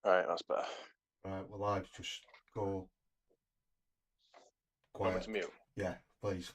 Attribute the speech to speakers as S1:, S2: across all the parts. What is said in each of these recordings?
S1: Right, that's better.
S2: Right, well, I'd just go
S1: Want me
S2: quiet.
S1: to mute?
S2: Yeah, please.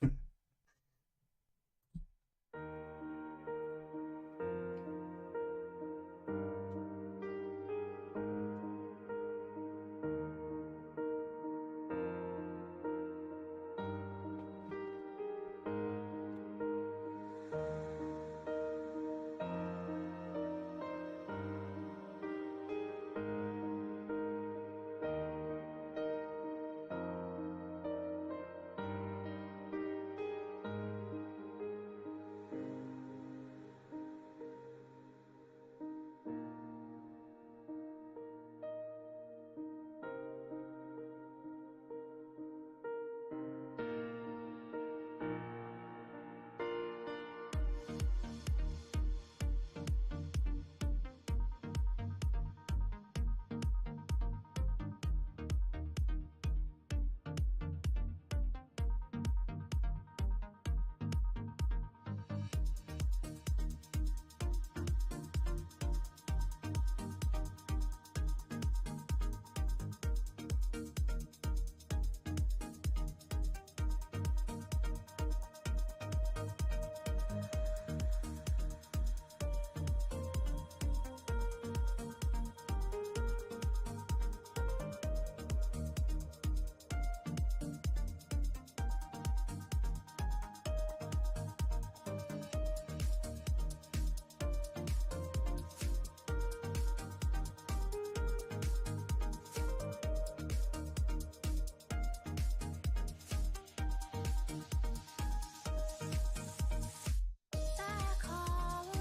S3: Back home,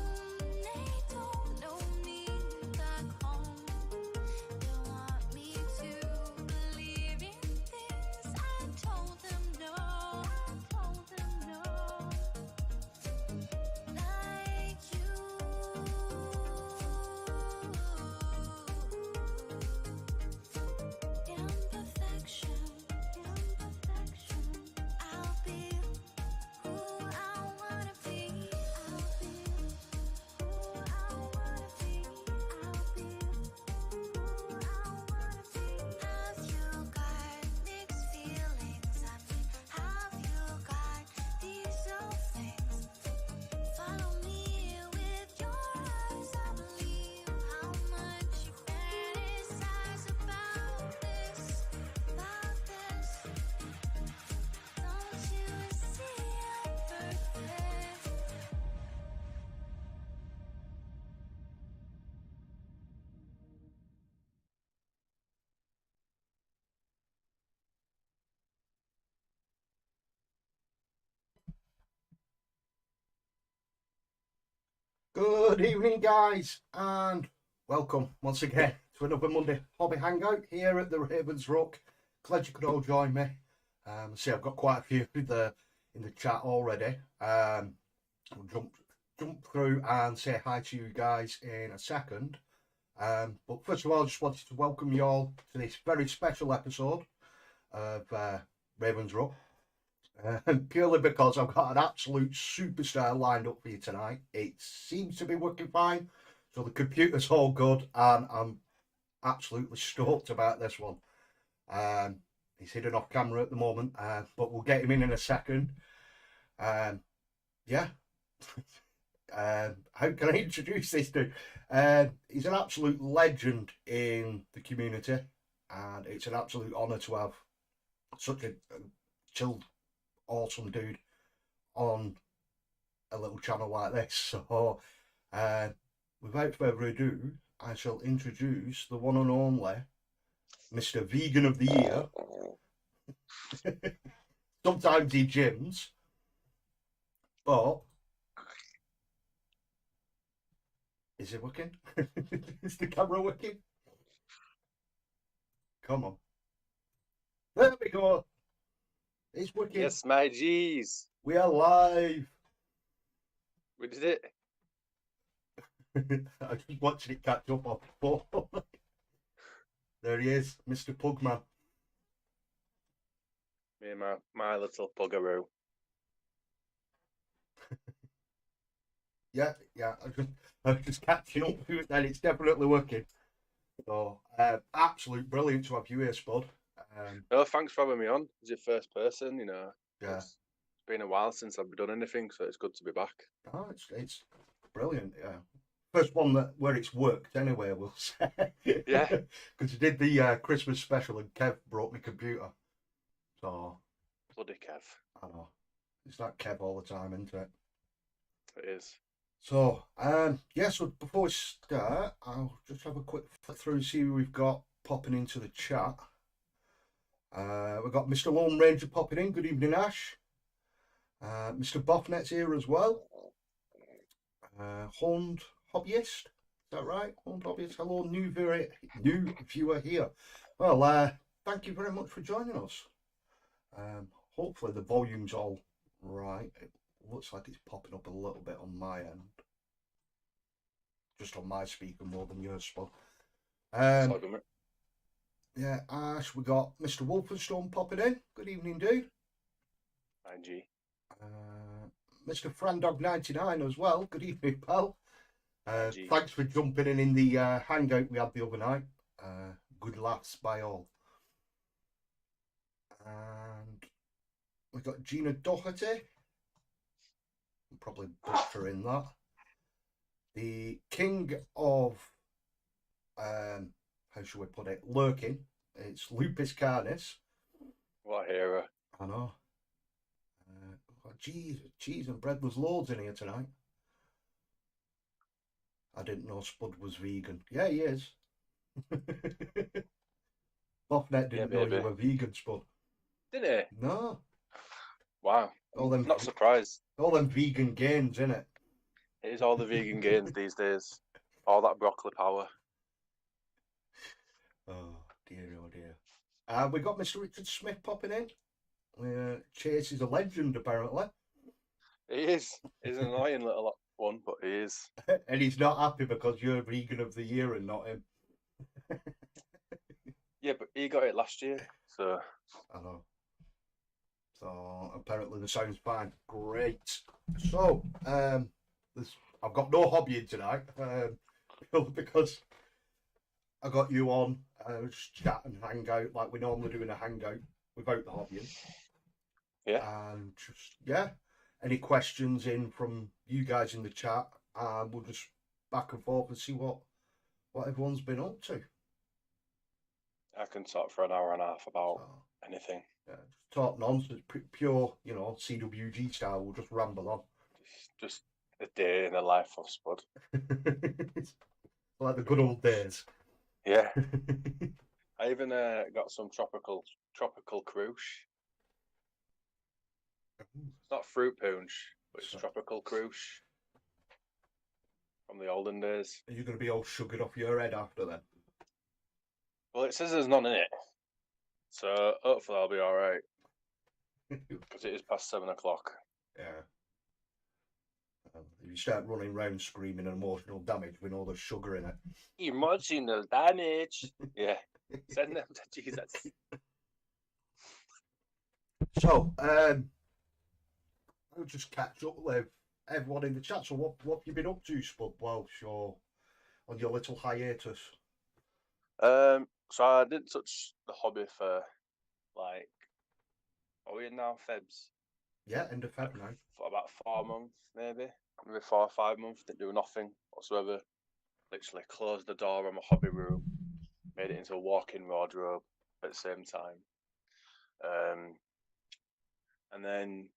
S3: they don't know me back home. They want me to believe in things I told them no. I told them no. Like you, imperfection, imperfection. I'll be who I wanna be. I'll be who I wanna be. I'll be who I wanna be. Have you got mixed feelings? I mean, have you got these old things? Follow me with your eyes. I believe how much you fantasize about this, about this. Don't you see I'm perfect?
S2: Good evening, guys, and welcome once again to another Monday Hobby Hangout here at the Ravens Rock. Glad you could all join me. See, I've got quite a few in the chat already. I'll jump through and say hi to you guys in a second. But first of all, I just wanted to welcome you all to this very special episode of Ravens Rock. Purely because I've got an absolute superstar lined up for you tonight. It seems to be working fine, so the computer's all good, and I'm absolutely stoked about this one. He's hidden off camera at the moment, but we'll get him in a second. Yeah. How can I introduce this dude? He's an absolute legend in the community, and it's an absolute honour to have such a chilled, awesome dude on a little channel like this. So, without further ado, I shall introduce the one and only Mr. Vegan of the Year. Sometimes he gyms, but is it working? Is the camera working? Come on. There we go. It's working.
S1: Yes, my G's.
S2: We are live.
S1: We did it.
S2: I just watching it catch up on phone. There he is, Mr. Pugman.
S1: Me and my little buggeroo.
S2: Yeah, I was just catching up to it then. It's definitely working. So, absolute brilliant to have you here, Spud.
S1: No, thanks for having me on. As your first person,
S2: Yeah,
S1: it's been a while since I've done anything, so it's good to be back.
S2: oh, it's brilliant. Yeah, first one where it's worked anyway. We'll say.
S1: Yeah.
S2: Because you did the Christmas special and Kev brought me computer. So
S1: Bloody Kev.
S2: I know it's that Kev all the time, isn't it?
S1: It is.
S2: So yeah. So before we start, I'll just have a quick flick through and see who we've got popping into the chat. We've got Mr. Lone Ranger popping in. Good evening, Ash. Mr. Boffnet's here as well. Horned Hobbyist. Is that right? Horned Hobbyist. Hello, new viewer here. Well, thank you very much for joining us. Hopefully the volume's all right. It looks like it's popping up a little bit on my end. Just on my speaker more than yours, Spud.
S1: It's all good, mate.
S2: Yeah, Ash, we got Mr. Wolfenstone popping in. Good evening, dude.
S1: IG.
S2: Mr. Frandog99 as well. Good evening, pal.
S1: Gee.
S2: Thanks for jumping in the hangout we had the other night. Good laughs by all. And we've got Gina Doherty. I'm probably butchering that. The king of, how should we put it, lurking. It's Lupus Carnis.
S1: What a hero.
S2: I know. Cheese and bread. There's loads in here tonight. I didn't know Spud was vegan. Yeah, he is. Boffnet didn't know
S1: maybe.
S2: you were vegan, Spud.
S1: Didn't
S2: No.
S1: he? Wow.
S2: All them,
S1: Not surprised.
S2: all them vegan gains, innit?
S1: It is all the vegan gains these days. All that broccoli power.
S2: Oh dear, oh dear. We got Mr. Richard Smith popping in. Chase is a legend, apparently.
S1: He is. He's an annoying little one, but he is.
S2: And he's not happy because you're vegan of the year and not him.
S1: Yeah, but he got it last year, so
S2: I know. So apparently the sound's fine. Great. So I've got no hobby in tonight because I got you on. Just chat and hang out like we normally do in a hangout without the hobby.
S1: yeah.
S2: And just any questions in from you guys in the chat, and we'll just back and forth and see what everyone's been up to.
S1: I can talk for an hour and a half about
S2: So,
S1: anything.
S2: yeah, just talk nonsense, pure, CWG style. We'll just ramble on.
S1: Just a day in the life of Spud.
S2: Like the good old days.
S1: Yeah. I even got some tropical cruche. It's not fruit punch, but it's
S2: So-
S1: tropical cruche from the olden days.
S2: Are you going to be all sugared off your head after then?
S1: Well, it says there's none in it, so hopefully I'll be all right because it is past 7 o'clock.
S2: Yeah. If you start running around screaming emotional damage with all the sugar in it.
S1: Emotional damage. Yeah. Send them to Jesus.
S2: So, I'll just catch up with everyone in the chat. So, what have you been up to, Spud, whilst you're on your little hiatus?
S1: So I didn't touch the hobby for like, are we in now Febs?
S2: Yeah, end of Feb now.
S1: For about 4 months, maybe 4 or 5 months. Didn't do nothing whatsoever. Literally closed the door on my hobby room, made it into a walk-in wardrobe at the same time. And then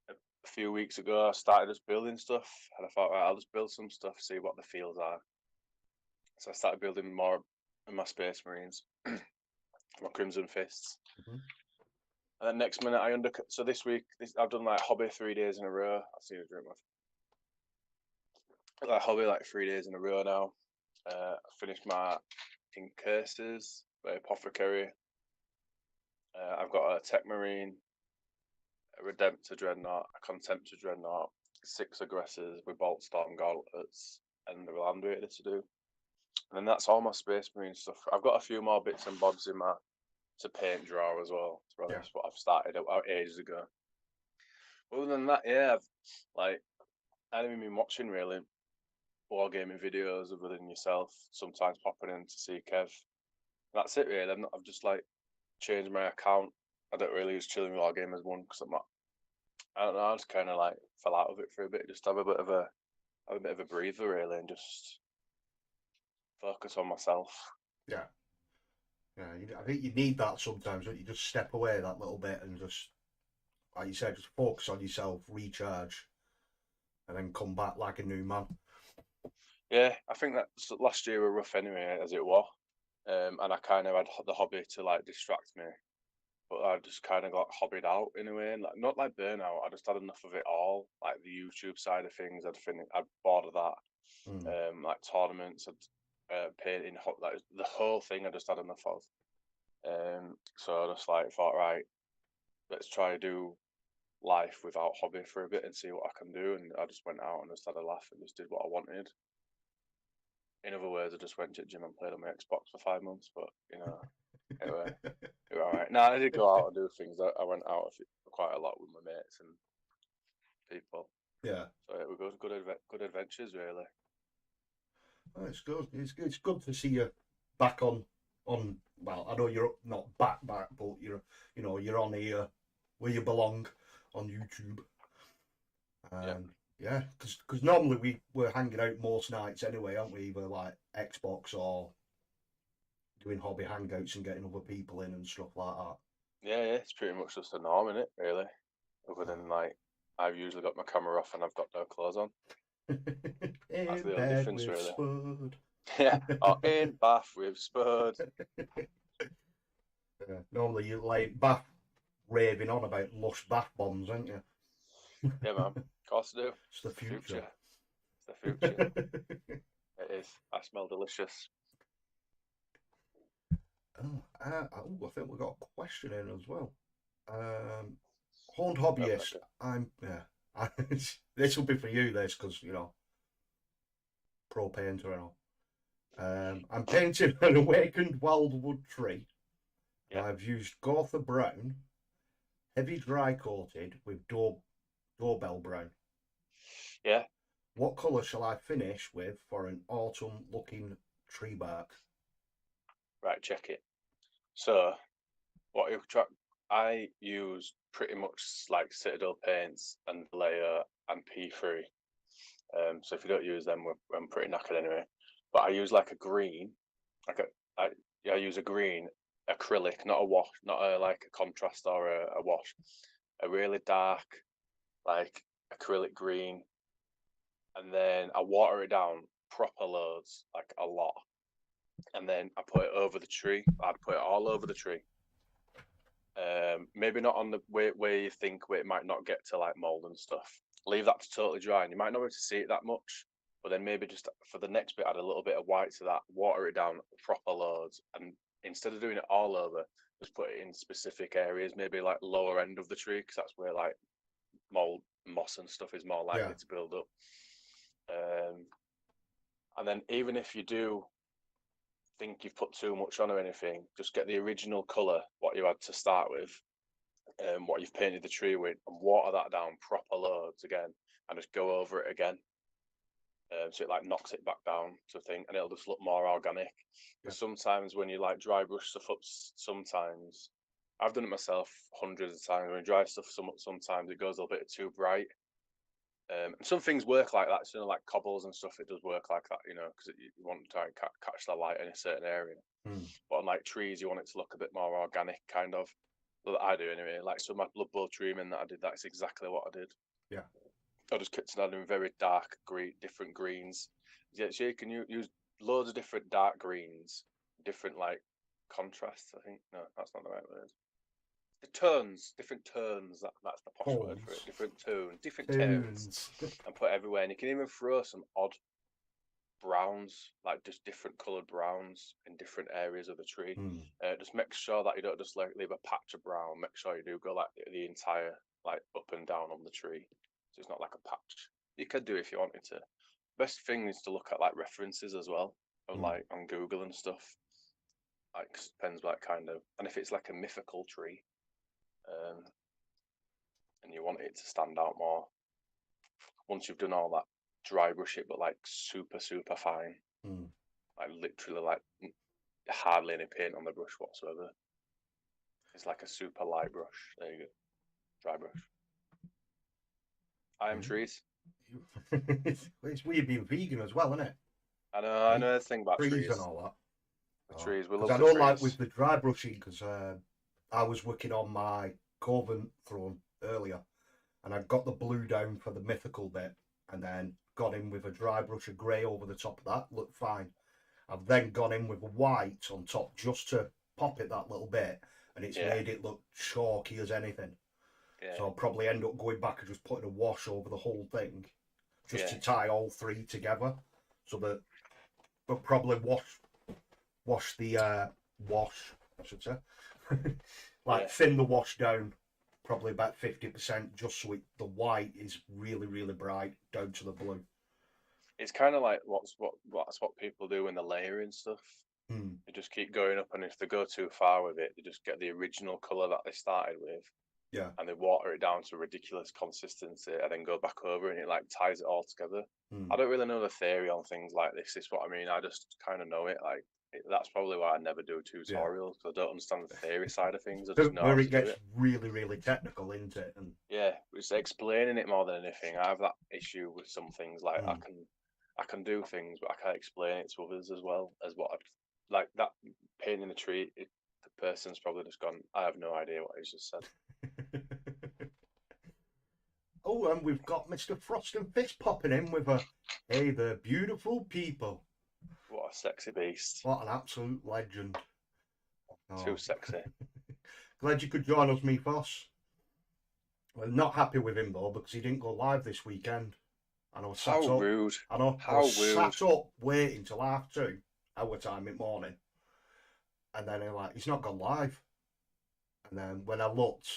S1: a few weeks ago, I started just building stuff, and I thought, right, I'll just build some stuff, see what the feels are. So I started building more in my Space Marines, my Crimson Fists.
S2: Mhm.
S1: And then next minute, so this week, I've done like hobby 3 days in a row. I'll see you drink my hobby like 3 days in a row now. I finished my Ink Curses by Apothecary. I've got a Tech Marine, a Redemptor Dreadnought, a Contemptor Dreadnought, 6 Aggressors with Boltstorm Gauntlets, and the Land Raider to do. And then that's all my Space Marine stuff. I've got a few more bits and bobs in my to paint drawer as well. To be honest, but I've started out ages ago. Other than that, yeah, I haven't even been watching really. wargaming videos other than yourself. Sometimes popping in to see Kev. That's it really. I've just like changed my account. I don't really use Chilling Wargamers one because I don't know. I just kind of like fell out of it for a bit. Just have a bit of a breather really, and just focus on myself.
S2: Yeah. Yeah, I think you need that sometimes. Don't you just step away that little bit and just, like you said, just focus on yourself, recharge, and then come back like a new man.
S1: Yeah, I think that last year were rough anyway, as it was, and I kind of had the hobby to like distract me, but I just kind of got hobbied out in a way, and like not like burnout. I just had enough of it all, like the YouTube side of things. I'd bored of that. Like tournaments, painting, like the whole thing. I just had enough of. So I just like thought, right, let's try to do life without hobby for a bit and see what I can do. And I just went out and just had a laugh and just did what I wanted. In other words, I just went to the gym and played on my Xbox for 5 months, but it were all right. No, I did go out and do things. I went out quite a lot with my mates and people.
S2: Yeah.
S1: So it was good adventures, really.
S2: Oh, it's good. It's good to see you back on. Well, I know you're not back, but you're on here where you belong on YouTube. And yeah, because normally we're hanging out most nights anyway, aren't we? Either like Xbox or doing hobby hangouts and getting other people in and stuff like that.
S1: Yeah, it's pretty much just a norm, isn't it, really? Other than like, I've usually got my camera off and I've got no clothes on. That's the only difference, really.
S2: Spud.
S1: Yeah, or in bath with Spud.
S2: Yeah, normally you like bath raving on about lush bath bombs, aren't you?
S1: Yeah, man. Of course I do.
S2: It's the future.
S1: It's the future. It is. I smell delicious.
S2: I think we've got a question in as well. Horned hobbyist. This will be for you, this, because pro painter and all. I'm painting an awakened wildwood tree.
S1: Yeah.
S2: I've used Gotha Brown, heavy dry coated with doorbell brown.
S1: Yeah.
S2: What colour shall I finish with for an autumn looking tree bark?
S1: Right, check it. So, I use pretty much like Citadel paints and Layer and P3. So if you don't use them, I'm pretty knackered anyway. But I use like a green, I use a green acrylic, not a wash, not like a contrast or a wash. A really dark, like acrylic green, and then I water it down proper loads, like a lot, and then I put it over the tree. I'd put it all over the tree. Maybe not on the where you think where it might not get to like mold and stuff. Leave that to totally dry, and you might not be able to see it that much. But then maybe just for the next bit, add a little bit of white to that, water it down proper loads, and instead of doing it all over, just put it in specific areas, maybe like lower end of the tree, because that's where like mold, moss and stuff is more likely to build up. And then even if you do think you've put too much on or anything, just get the original colour, what you had to start with, what you've painted the tree with, and water that down proper loads again, and just go over it again. So it like knocks it back down to a thing, and it'll just look more organic. But sometimes when you like dry brush stuff up, sometimes I've done it myself hundreds of times. When you dry stuff, sometimes it goes a little bit too bright. And some things work like that. So like cobbles and stuff, it does work like that, because you want to try and catch the light in a certain area. But on like trees, you want it to look a bit more organic, kind of. Well, I do anyway. Like so, my Blood Bowl tree that I did, that's exactly what I did.
S2: Yeah.
S1: I just kept adding very dark green, different greens. Yeah, so you can use loads of different dark greens, different like contrasts. I think no, that's not the right word. The tones, different tones. That's the posh word for it. Different tones, different tones, and put everywhere. And you can even throw some odd browns, like just different coloured browns in different areas of the tree. Just make sure that you don't just like leave a patch of brown. Make sure you do go like the entire like up and down on the tree. So it's not like a patch. You could do if you wanted to. Best thing is to look at like references as well, on like on Google and stuff. Like depends like kind of, and if it's like a mythical tree, and you want it to stand out more. Once you've done all that dry brush it, but like super fine,
S2: Mm.
S1: like literally like hardly any paint on the brush whatsoever. It's like a super light brush. There you go, dry brush. I am
S2: Mm.
S1: trees.
S2: It's weird being vegan as well, isn't it?
S1: I know the thing about
S2: Trees
S1: trees.
S2: and all that.
S1: The trees, we
S2: 'Cause
S1: love
S2: I
S1: the
S2: don't like
S1: trees.
S2: with the dry brushing because I was working on my Coven throne earlier, and I got the blue down for the mythical bit, and then got in with a dry brush of grey over the top of that. Looked fine. I've then gone in with a white on top just to pop it that little bit, and it's
S1: Yeah.
S2: made it look chalky as anything.
S1: Yeah,
S2: So I'll probably end up going back and just putting a wash over the whole thing, just
S1: Yeah.
S2: to tie all three together, so that, but probably wash the wash, I should say, like
S1: Yeah.
S2: thin the wash down, probably about 50%, just so the white is really bright down to the blue.
S1: it's kind of like that's what people do when they're layering stuff.
S2: Hmm.
S1: They just keep going up, and if they go too far with it, they just get the original color that they started with,
S2: Yeah.
S1: and they water it down to a ridiculous consistency, and then go back over, and it like ties it all together.
S2: Hmm.
S1: I don't really know the theory on things like this. Is what I mean. I just kind of know it. Like that's probably why I never do tutorials, because I don't understand the theory side of things. I just know how
S2: Where
S1: to
S2: it
S1: do
S2: gets
S1: it.
S2: really technical, isn't it? And
S1: Yeah, it's explaining it more than anything. I have that issue with some things. Like
S2: Mm.
S1: I can do things, but I can't explain it to others as well as what I've, like that painting a tree. The person's probably just gone, I have no idea what he's just said.
S2: Oh, and we've got Mr. Frost and Fist popping in with a hey there, beautiful people.
S1: What a sexy beast!
S2: What an absolute legend. Oh,
S1: Too sexy.
S2: glad you could join us, me Foss. Well, not happy with him though because he didn't go live this weekend. And I was sat
S1: How
S2: up.
S1: rude!
S2: I know. I
S1: How
S2: was
S1: rude!
S2: sat up waiting till 2:30 our time in the morning, and then he's not gone live. And then when I looked,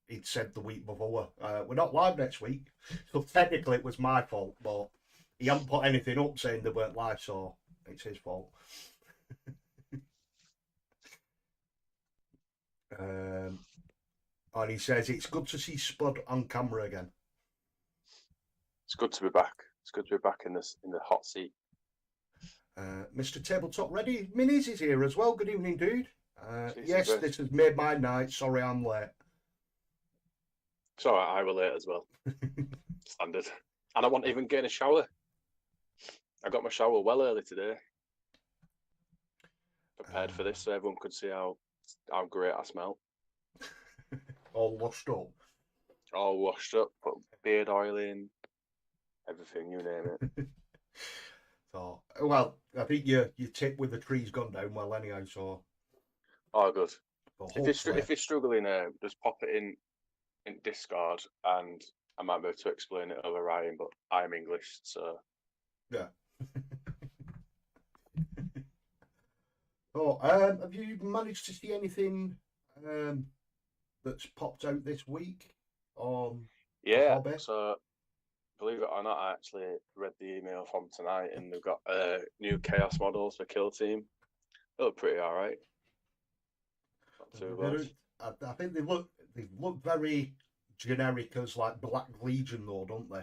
S2: he'd said the week before, we're not live next week. So technically it was my fault, but he hadn't put anything up saying they weren't live, so it's his fault. And he says it's good to see Spud on camera again.
S1: It's good to be back. It's good to be back in the hot seat.
S2: Mr. Tabletop Ready Minis is here as well. Good evening, dude.
S1: Jesus,
S2: Yes,
S1: mate.
S2: this has made my night. Sorry I'm late.
S1: It's all right, I will late as well. Standard. And I wasn't even getting a shower. I got my shower well early today. Prepared for this so everyone could see how great I smell.
S2: All washed up.
S1: All washed up, put beard oil in, everything, you name it.
S2: So, well, I think your tip with the tree's gone down well anyhow. So,
S1: Oh, good.
S2: but
S1: If you're struggling, just pop it in Discord, and I might be able to explain it over Ryan, but I'm English, so
S2: yeah. Oh, have you managed to see anything that's popped out this week on
S1: yeah.
S2: hobby?
S1: So believe it or not, I actually read the email from tonight, and they've got new chaos models for Kill Team. They look pretty all right. Not too bad.
S2: I think they look very generic as like Black Legion though, don't they?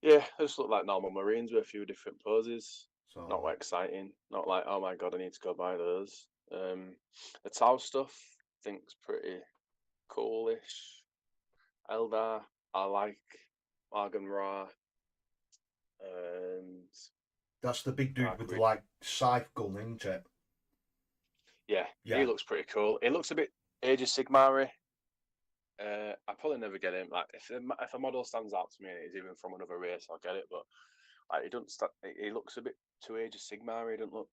S1: Yeah, they just look like normal Marines with a few different poses.
S2: So
S1: Not like exciting. Not like, oh my god, I need to go buy those. The Tau stuff, I think's pretty coolish. Eldar, I like. Argon Ra. And
S2: that's the big dude with the
S1: Agreed.
S2: like scythe gun, isn't it?
S1: yeah,
S2: Yeah.
S1: he looks pretty cool. It looks a bit Age of Sigmar-y. I probably never get him. Like if a model stands out to me and it's even from another race, I'll get it. But like, he doesn't. He looks a bit too Age of Sigmar. He doesn't look.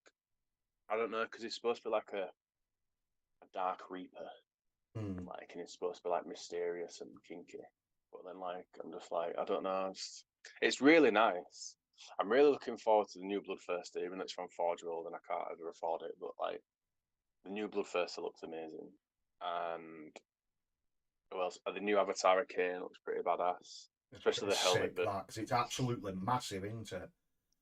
S1: I don't know, because he's supposed to be like a Dark Reaper,
S2: Hmm.
S1: like, and he's supposed to be like mysterious and kinky. But then, like, I'm just like, I don't know. It's really nice. I'm really looking forward to the new Bloodthirster, even though it's from Forge World and I can't ever afford it. But like, the new Bloodthirster looks amazing, and well, the new Avatar of Kane looks pretty badass, especially the helmet.
S2: Sick, because it's absolutely massive, isn't it?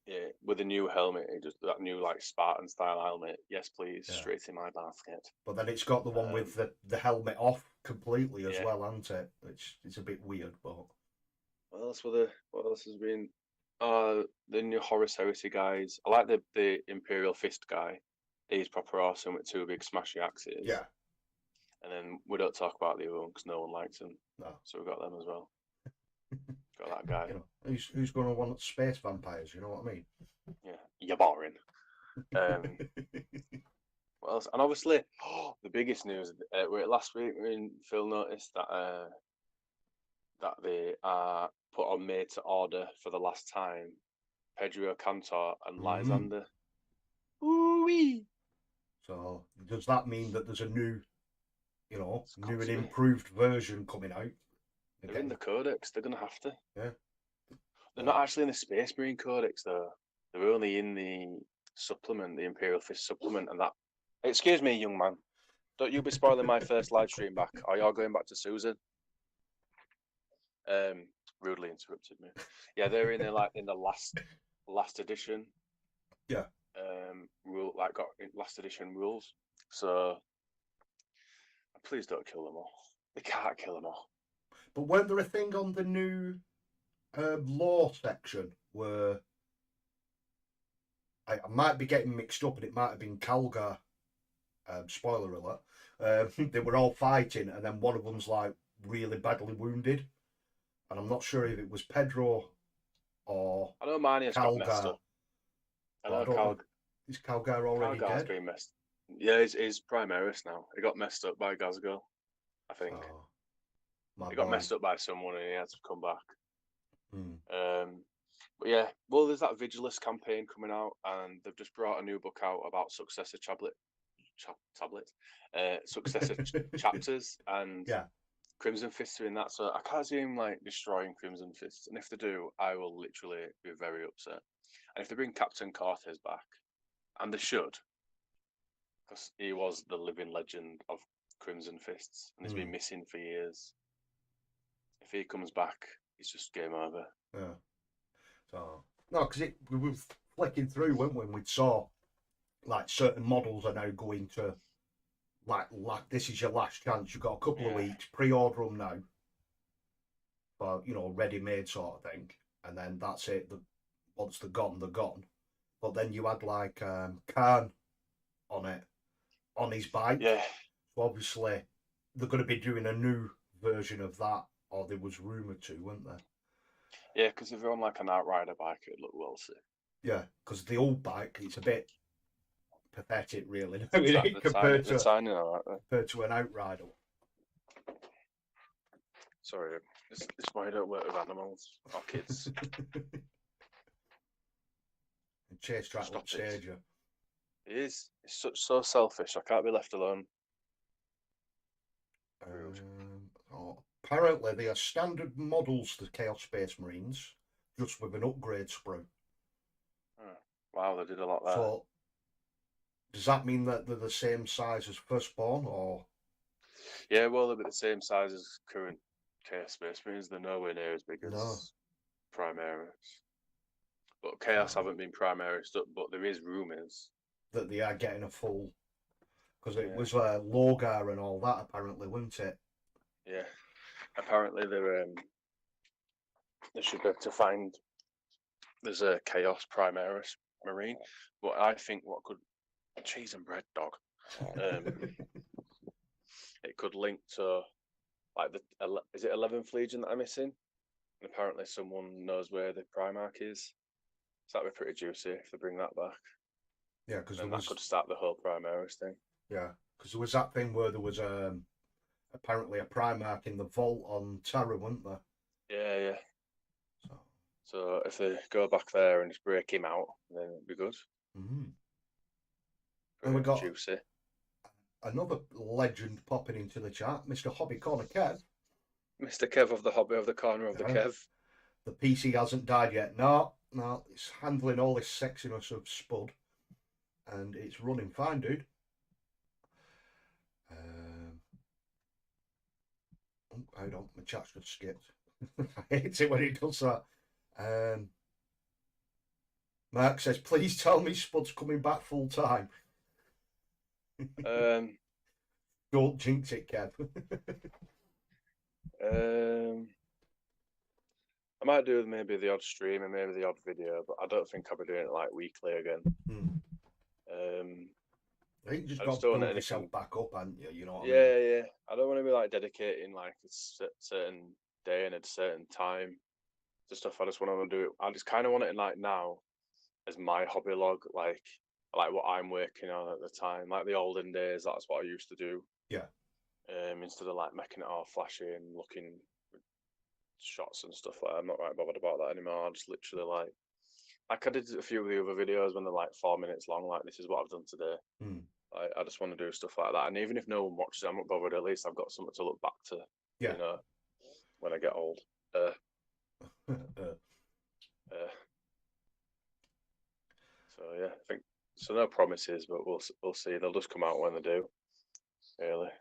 S1: Yeah, with the new helmet, that new like Spartan style helmet. Yes, please,
S2: Yeah.
S1: straight in my basket.
S2: But then it's got the one with the helmet off completely as well, hasn't it? Which is a bit weird, but
S1: What else has been The new Horus Heresy guys. I like the Imperial Fist guy. He's proper awesome with two big smashy axes.
S2: Yeah.
S1: And then we don't talk about the other one because no one likes them.
S2: No.
S1: So we got them as well. Got that guy.
S2: You know, who's going to want space vampires? You know what I mean?
S1: Yeah, you're boring. What else? And obviously, the biggest news. Last week, Phil noticed that they are put on made to order for the last time. Pedro Cantor and Lysander. Ooh-wee.
S2: So does that mean that there's a new, you know,
S1: It's
S2: new and
S1: constantly-
S2: improved version coming out?
S1: They're in the Codex. They're gonna have to.
S2: Yeah.
S1: They're not actually in the Space Marine Codex though. They're only in the supplement, the Imperial Fist supplement, and that. Excuse me, young man. Don't you be spoiling my first live stream back, or you're going back to Susan. Rudely interrupted me. Yeah, they're in the last edition.
S2: Yeah.
S1: Got last edition rules. So please don't kill them all. They can't kill them all.
S2: But weren't there a thing on the new law section where I might be getting mixed up, and it might have been Calgar. Spoiler alert. They were all fighting, and then one of them's like really badly wounded, and I'm not sure if it was Pedro or
S1: I know Marnia's got messed
S2: Calgar.
S1: up. I
S2: But I
S1: know
S2: don't
S1: Cal.
S2: know, is Calgar already
S1: Calgar's
S2: dead?
S1: been messed. Yeah, he's Primaris now. He got messed up by Gazgo, I think.
S2: Oh, my
S1: He got
S2: boy.
S1: messed up by someone and he had to come back.
S2: Hmm.
S1: But yeah, well, there's that Vigilus campaign coming out, and they've just brought a new book out about successor successor chapters, and
S2: Yeah.
S1: Crimson Fists are in that. So I can't see him like destroying Crimson Fists, and if they do, I will literally be very upset. And if they bring Captain Cortez back, and they should, because he was the living legend of Crimson Fists, and he's been missing for years. If he comes back, it's just game over.
S2: Yeah. So no, because we were flicking through, weren't we? And we saw like certain models are now going to like this is your last chance. You've got a couple of
S1: Yeah.
S2: weeks, pre-order them now, for ready-made sort of thing, and then that's it. Once they're gone, they're gone. But then you had like Khan on it, on his bike.
S1: Yeah,
S2: So obviously they're going to be doing a new version of that, or there was rumored to, weren't there?
S1: yeah, because if you're on like an Outrider bike, it'd look well sick.
S2: Yeah, because the old bike, it's a bit pathetic, really,
S1: The
S2: compared
S1: tiny, all right,
S2: compared to an Outrider.
S1: Sorry, it's why I don't work with animals or kids.
S2: And Chase track
S1: Stop
S2: upstage
S1: it.
S2: you.
S1: It is. It's so selfish. I can't be left alone. Rude.
S2: Apparently, they are standard models, the Chaos Space Marines, just with an upgrade sprue.
S1: Wow, they did a lot there.
S2: So, does that mean that they're the same size as Firstborn, or?
S1: Yeah, well, they're the same size as current Chaos Space Marines. They're nowhere near as big as
S2: No.
S1: Primaris. But Chaos haven't been Primaris up, but there is rumours.
S2: That they are getting a full, because it
S1: Yeah.
S2: was Logar and all that apparently, wasn't it?
S1: Yeah. Apparently they should be able to find there's a Chaos Primaris Marine. But I think what could cheese and bread dog. It could link to like is it 11th Legion that I'm missing? And apparently someone knows where the Primarch is. So that'd be pretty juicy if they bring that back.
S2: Yeah, because there
S1: And that
S2: was
S1: could start the whole Primaris thing.
S2: there was that thing where there was apparently a Primarch in the vault on Terra, wasn't there?
S1: Yeah.
S2: So,
S1: So if they go back there and just break him out, then it'd be good.
S2: And we
S1: Pretty
S2: got
S1: juicy.
S2: another legend popping into the chat, Mr. Hobby Corner Kev.
S1: Mr. Kev of the Hobby of the Corner of the
S2: Yeah.
S1: Kev.
S2: The PC hasn't died yet. No, it's handling all this sexiness of Spud, and it's running fine, dude. Hold on, my chat's just skipped. I hate it when it does that. Mark says, please tell me Spud's coming back full time. Don't jinx it, Kev.
S1: I might do maybe the odd stream and maybe the odd video, but I don't think I'll be doing it like weekly again.
S2: Hmm. I think you just
S1: I
S2: got
S1: just
S2: to
S1: don't want
S2: build yourself
S1: anything.
S2: back up, haven't you? You know what I
S1: Yeah,
S2: mean?
S1: yeah. I don't want to be like dedicating like a certain day and a certain time to stuff. I just want to do it. I just kind of want it in like now as my hobby log, like what I'm working on at the time, like the olden days. That's what I used to do.
S2: Yeah.
S1: Instead of like making it all flashy and looking shots and stuff like that. I'm not right bothered about that anymore. I just literally like I did a few of the other videos when they're like 4 minutes long. Like this is what I've done today.
S2: Hmm.
S1: I just want to do stuff like that. And even if no one watches it, I'm not bothered. At least I've got something to look back to.
S2: Yeah.
S1: You know, when I get old. So yeah, I think so. No promises, but we'll see. They'll just come out when they do. Really.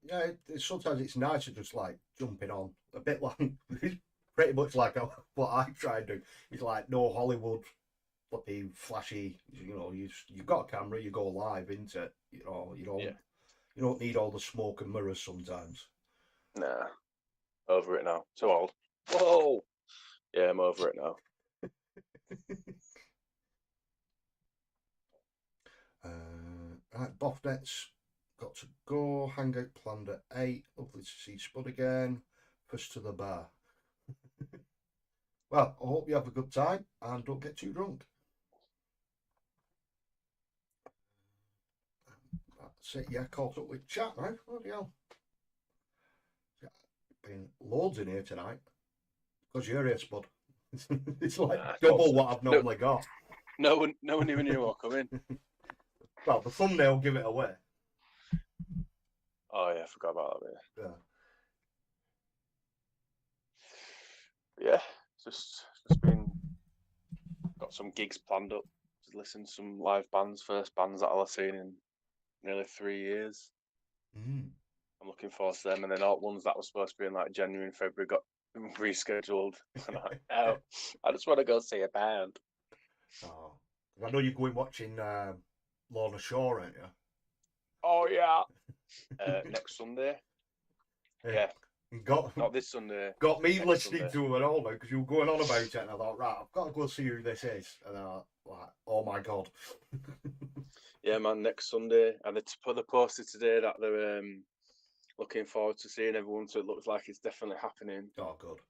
S2: Yeah, sometimes it's nice to just like jumping on a bit like it's pretty much like what I try and do. It's like no Hollywood flippy flashy. You know, you've got a camera, you go live into it. You know,
S1: Yeah.
S2: you don't need all the smoke and mirrors sometimes.
S1: Nah. Over it now. Too old. Whoa. Yeah, I'm over it now.
S2: Right, Bothnet's got to go. Hangout planned at 8. Lovely to see Spud again. First to the bar. Well, I hope you have a good time and don't get too drunk. That's it, yeah, caught up with chat now. Bloody hell. Been loads in here tonight. Because you're here, Spud. It's like
S1: Nah,
S2: double what I've normally got.
S1: No one even knew what coming.
S2: Well, the thumbnail give it away.
S1: Oh yeah, I forgot about that bit.
S2: Yeah.
S1: Yeah, just been got some gigs planned up to listen to some live bands, first bands that I'll have seen in nearly 3 years.
S2: Mm.
S1: I'm looking forward to them, and then all ones that were supposed to be in like January and February got rescheduled. And I'm like, oh, I just want to go see a band.
S2: Oh. I know you're going watching Lorna Shore, aren't you?
S1: Oh yeah, next Sunday. Yeah,
S2: Got
S1: not this Sunday.
S2: got me
S1: next
S2: listening
S1: Sunday.
S2: to it all now because you were going on about it, and I thought, right, I've got to go see who this is. And I like, oh my god.
S1: Yeah, man, next Sunday, and they posted today that they're looking forward to seeing everyone. So it looks like it's definitely happening.
S2: Oh, good.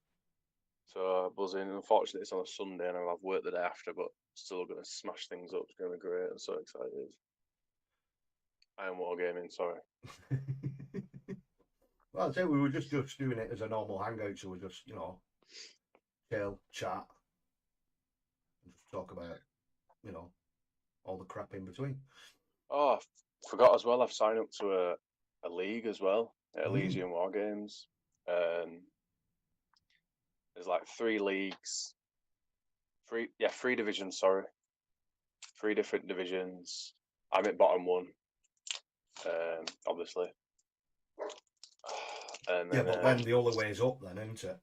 S1: So buzzing. Unfortunately, it's on a Sunday, and I'll have work the day after, but still going to smash things up. It's going to be great. I'm so excited. I am wargaming. Sorry.
S2: Well, I'd say we were just doing it as a normal hangout, so we just, you know, chill, chat, and just talk about, you know, all the crap in between.
S1: Oh, I forgot as well. I've signed up to a league as well, Elysian War Games. There's like 3 leagues, 3 divisions. Sorry, 3 different divisions. I'm at bottom 1, obviously. And
S2: Yeah,
S1: then,
S2: but then the only way is up, then, isn't it?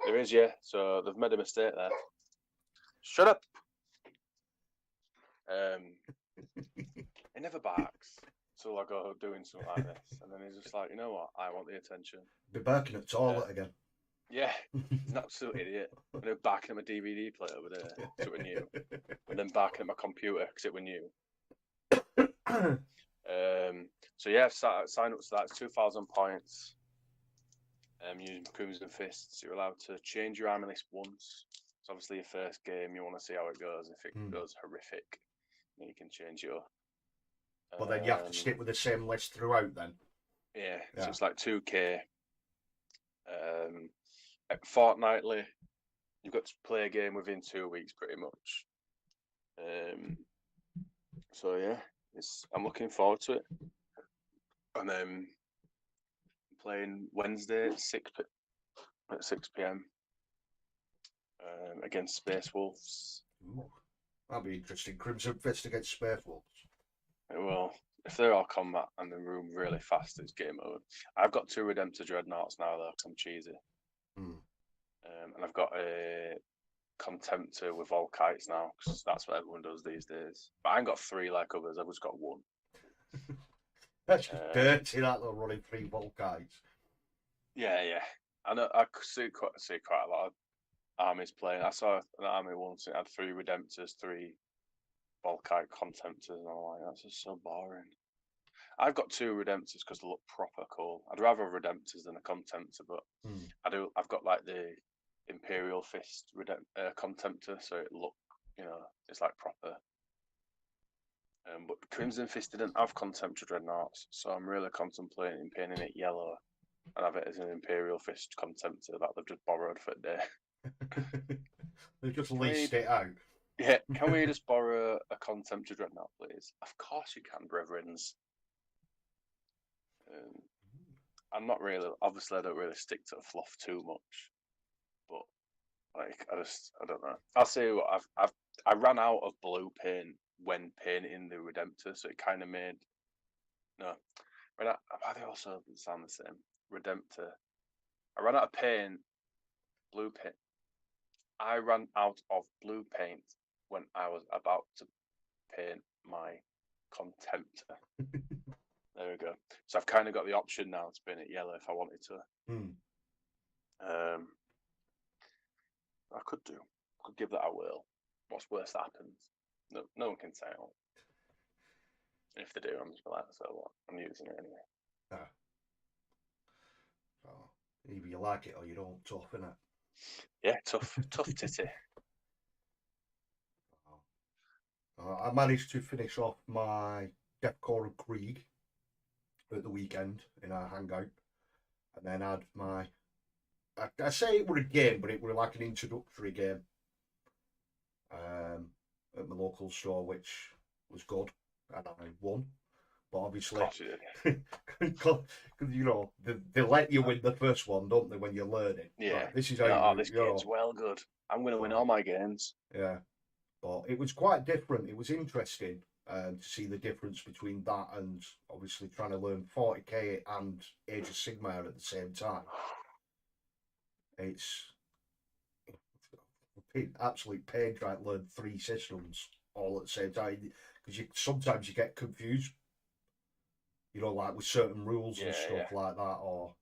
S1: there is, yeah. So they've made a mistake there. Shut up. He never barks until I go doing something like this, and then he's just like, you know what? I want the attention.
S2: Be barking at toilet again.
S1: Yeah, he's an absolute idiot. And they're barking at my DVD player over there, because it were new, and then barking at my computer because it were new. So yeah, I've signed up to that. It's 2,000 points. Using Crimson Fists, you're allowed to change your army list once. It's obviously your first game. You want to see how it goes. If it goes horrific, then you can change your.
S2: But then you have to stick with the same list throughout, then.
S1: Yeah,
S2: Yeah.
S1: so it's like 2K. Fortnightly, you've got to play a game within 2 weeks, pretty much. So yeah, I'm looking forward to it. And then playing Wednesday at 6 p.m. Against Space Wolves.
S2: Ooh, that'd be interesting. Crimson Fist against Space Wolves.
S1: Well, if they're all combat and they move really fast, it's game over. I've got 2 Redemptor Dreadnoughts now, though, 'cause I'm cheesy. And I've got a Contemptor with all kites now, because that's what everyone does these days. But I ain't got 3 like others, I've just got 1.
S2: That's just dirty, that little running 3 Volkites.
S1: Yeah. I know I see quite a lot of armies playing. I saw an army once and it had 3 Redemptors, 3 Volkite Contemptors, and I'm like, that's just so boring. I've got 2 Redemptors because they look proper cool. I'd rather have Redemptors than a Contemptor, but
S2: Hmm.
S1: I've got like the Imperial Fist Contemptor, so it look, it's like proper. But Crimson Fist didn't have Contemptor Dreadnoughts, so I'm really contemplating painting it yellow and have it as an Imperial Fist Contemptor that they've just borrowed for a day.
S2: They just
S1: Can we-
S2: leased it out.
S1: Yeah, can we just borrow a Contemptor Dreadnought, please? Of course you can, brethrens. I'm not really, obviously, I don't really stick to fluff too much, but like, I don't know. I'll say what I ran out of blue paint when painting the Redemptor, so it kind of made no. Why they also sound the same? Redemptor. I ran out of paint, blue paint. I ran out of blue paint when I was about to paint my Contemptor. There we go. So I've kind of got the option now to paint it yellow if I wanted to.
S2: Hmm.
S1: I could give that a whirl. What's worse that happens? No one can tell. If they do, I'm just like, so what? I'm using it anyway.
S2: Ah. So, either you like it or you don't. Tough, innit?
S1: Yeah, tough titty.
S2: I managed to finish off my Deathcore of Krieg at the weekend in our hangout, and then had my. I say it were a game, but it were like an introductory game at my local store, which was good, and I won. But
S1: Of
S2: obviously,
S1: course you did.
S2: because they let you win the first one, don't they, when you're learning?
S1: Yeah.
S2: Right, this is how
S1: This
S2: you know.
S1: game's well good. I'm going to win all my games.
S2: Yeah, but it was quite different. It was interesting to see the difference between that and obviously trying to learn 40k and Age of Sigmar at the same time. It's absolute pain trying to learn 3 systems all at the same time because sometimes you get confused. Like with certain rules and stuff like that, or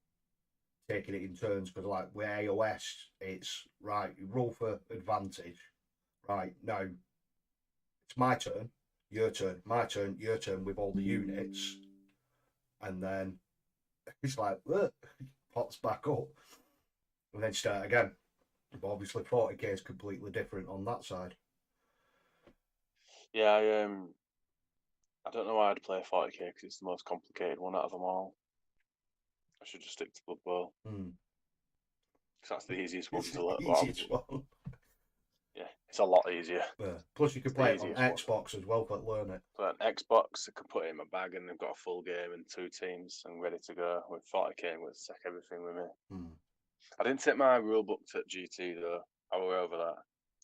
S2: taking it in turns. Because like with AOS, it's right. You roll for advantage. Right now, it's my turn, your turn, my turn, your turn with all the units, and then it's like pops back up, and then start again. But obviously, 40k is completely different on that side.
S1: Yeah, I don't know why I'd play 40k because it's the most complicated one out of them all. I should just stick to Blood Bowl because that's the easiest one
S2: It's
S1: to learn.
S2: the easiest one.
S1: Yeah, it's a lot easier.
S2: Yeah. Plus, you can
S1: It's
S2: play
S1: the
S2: it on
S1: easiest one.
S2: Xbox as well, but learn it.
S1: But an Xbox, I can put it in my bag and they've got a full game and 2 teams and ready to go. With 40k, I'm going to take everything with me. I didn't take my rule book to GT though. I were over that.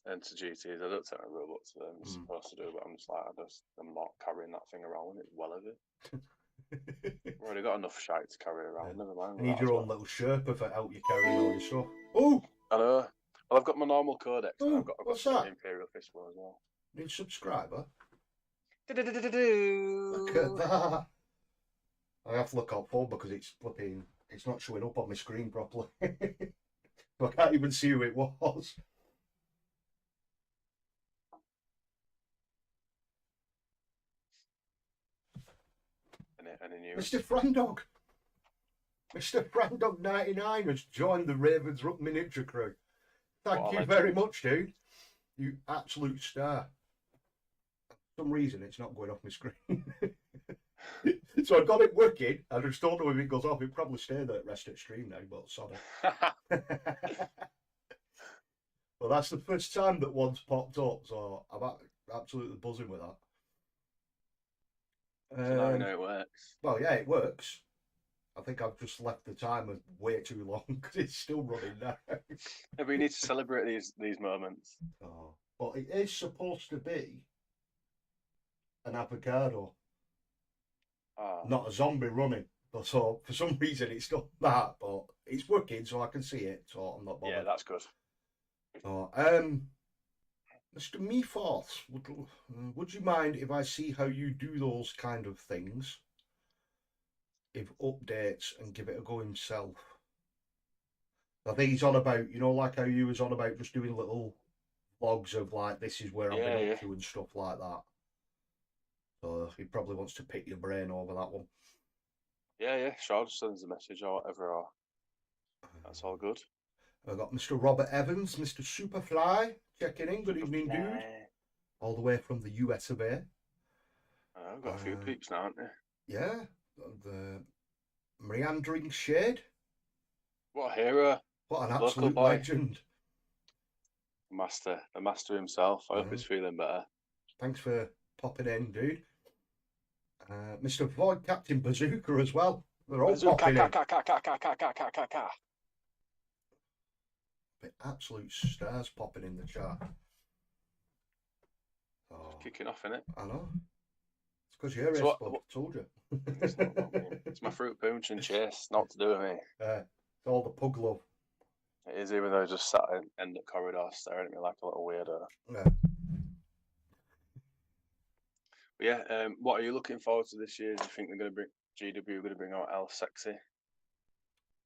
S1: And to GTs, I don't take my rule book to them. I'm supposed to do, but I'm just like, I'm not carrying that thing around when it's well heavy. I've already got enough shite to carry around.
S2: Yeah.
S1: Never mind.
S2: You need
S1: that
S2: your
S1: as
S2: own
S1: well.
S2: little Sherpa for help you carrying all your stuff. Oh,
S1: I know. Well, I've got my normal codex. And
S2: Oh,
S1: I've got
S2: what's
S1: the
S2: that?
S1: Imperial Fist one as well.
S2: new subscriber. Look
S1: Look
S2: at that. I have to look up phone because it's flipping. It's not showing up on my screen properly. So I can't even see who it was.
S1: Any news?
S2: Mr. Frandog. Mr. Frandog 99 has joined the Ravensrook miniature crew. Thank
S1: What a
S2: you very
S1: legend.
S2: much, dude. You absolute star. For some reason, it's not going off my screen. So I got it working. I just don't know if it goes off. It probably stay there at rest at stream now, but sorry. Well, that's the first time that one's popped up, so I'm absolutely buzzing with that.
S1: So now you know it works.
S2: Well, yeah, it works. I think I've just left the timer way too long because it's still running now.
S1: Yeah, we need to celebrate these moments.
S2: Oh, but it is supposed to be an avocado, not a zombie running. But so for some reason it's done that, but it's working, so I can see it. So I'm not bothered.
S1: Yeah, that's good.
S2: Oh, Mr. Meeforth, would you mind if I see how you do those kind of things? If updates and give it a go himself. I think he's on about, like how you was on about just doing little vlogs of like, this is where I've
S1: Yeah,
S2: been
S1: yeah.
S2: up to and stuff like that. So he probably wants to pick your brain over that one.
S1: Yeah. Sure, just send us a message or whatever. Or that's all good.
S2: I've got Mr. Robert Evans, Mr. Superfly, checking in. Good evening, dude.
S1: Superfly.
S2: All the way from the US of A.
S1: I've got a few peeps now, haven't they?
S2: Yeah, the Meandering Shade.
S1: What a hero.
S2: What an
S1: Local
S2: absolute
S1: boy.
S2: legend.
S1: The master himself. I hope
S2: Yeah.
S1: he's feeling better.
S2: Thanks for popping in, dude. Mr. Void Captain Bazooka as well. They're all popping in. But absolute stars popping in the chat. Oh,
S1: Kicking off, innit?
S2: I know. It's because you're
S1: So
S2: here, bud. Told you.
S1: It's not about me. It's my fruit punch and chase, not to do with me.
S2: It's all the pug love.
S1: It is, even though I just sat in the corridor staring at me like a little weirdo.
S2: Yeah.
S1: But yeah, what are you looking forward to this year? Do you think they're going to bring GW going to bring out El Sexy?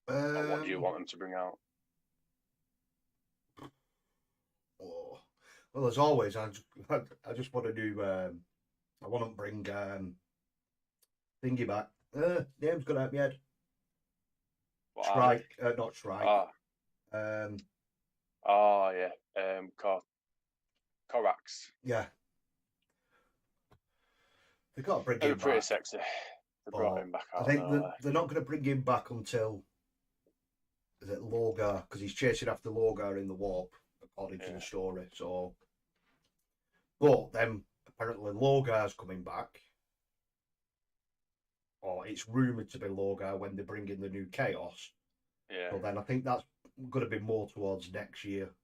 S1: Or what do you want them to bring out?
S2: Oh, well, as always, I just want to do. I want to bring thingy back. Name's gone out my head.
S1: What
S2: Strike, not Strike.
S1: yeah. Corax.
S2: Yeah. They got to bring
S1: They were
S2: him
S1: pretty
S2: back.
S1: sexy. They brought him back out.
S2: I think they're not going to bring him back until, is it Logar? Because he's chasing after Logar in the warp, according to the story. So, but then apparently Logar's coming back, or it's rumored to be Logar when they bring in the new Chaos.
S1: Yeah.
S2: So then I think that's going to be more towards next year,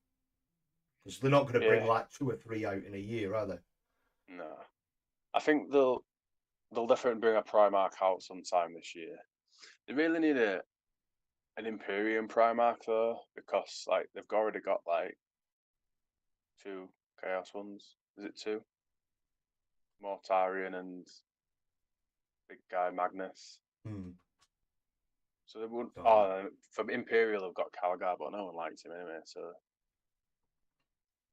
S2: because they're not going to bring like 2 or 3 out in a year, are they?
S1: No. I think they'll definitely bring a Primarch out sometime this year. They really need an Imperium Primarch though, because like they've already got like 2 Chaos ones. Is it 2? Mortarion and big guy Magnus. So they wouldn't. From Imperial they've got Calgar, but no one likes him anyway. So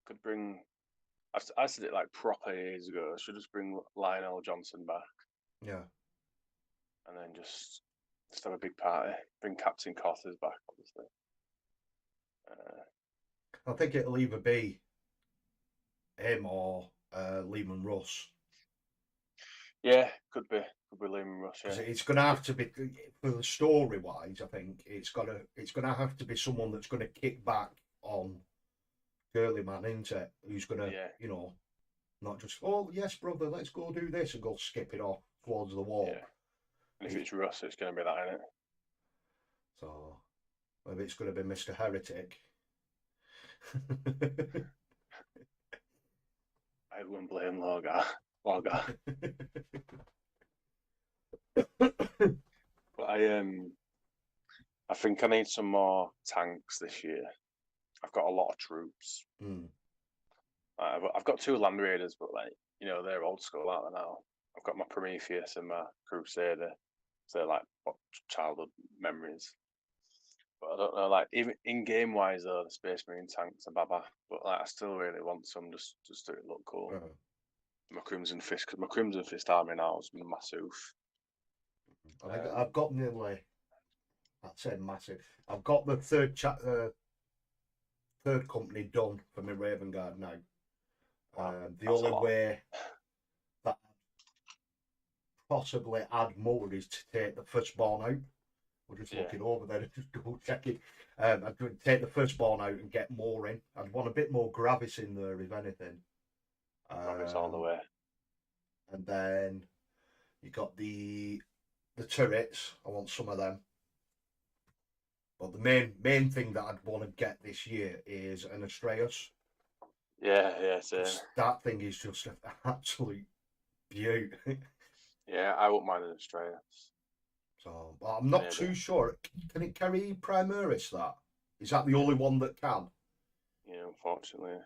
S1: could bring. I said it like proper years ago. I should just bring Lionel Johnson back.
S2: Yeah.
S1: And then just have a big party. Bring Captain Cothers back, obviously.
S2: I think it'll either be him or Lehman Russ.
S1: Yeah, could be Lehman Russ. Yeah.
S2: It's going to have to be, for the story wise. I think it's gonna have to be someone that's going to kick back on Girly Man, isn't it? Who's going to, not just, oh yes, brother, let's go do this and go skip it off towards the wall.
S1: Yeah. And if it's Russ, it's going to be that, isn't it?
S2: So maybe it's going to be Mr. Heretic.
S1: I wouldn't blame Logar. But I think I need some more tanks this year. I've got a lot of troops. I've got 2 Land Raiders, but like they're old school, aren't they now? I've got my Prometheus and my Crusader. So they're like childhood memories. But I don't know, like even in game wise though, the Space Marine tanks are baba. But like I still really want some just to look cool. My Crimson Fist, because my Crimson Fist army now is massive.
S2: I think I've got nearly. I'd say massive. I've got the third company done for my Raven Guard now. The only way that I'd possibly add more is to take the firstborn out. We're just looking over there and just double checking. I'd take the firstborn out and get more in. I'd want a bit more Gravis in there, if anything.
S1: Gravis all the way.
S2: And then you got the turrets. I want some of them. But the main thing that I'd want to get this year is an Astraeus.
S1: Yeah, same.
S2: That thing is just an absolute beaut.
S1: Yeah, I wouldn't mind an Astraeus.
S2: So, but I'm not too sure. Can it carry Primaris? That is that the only one that can?
S1: Yeah, unfortunately.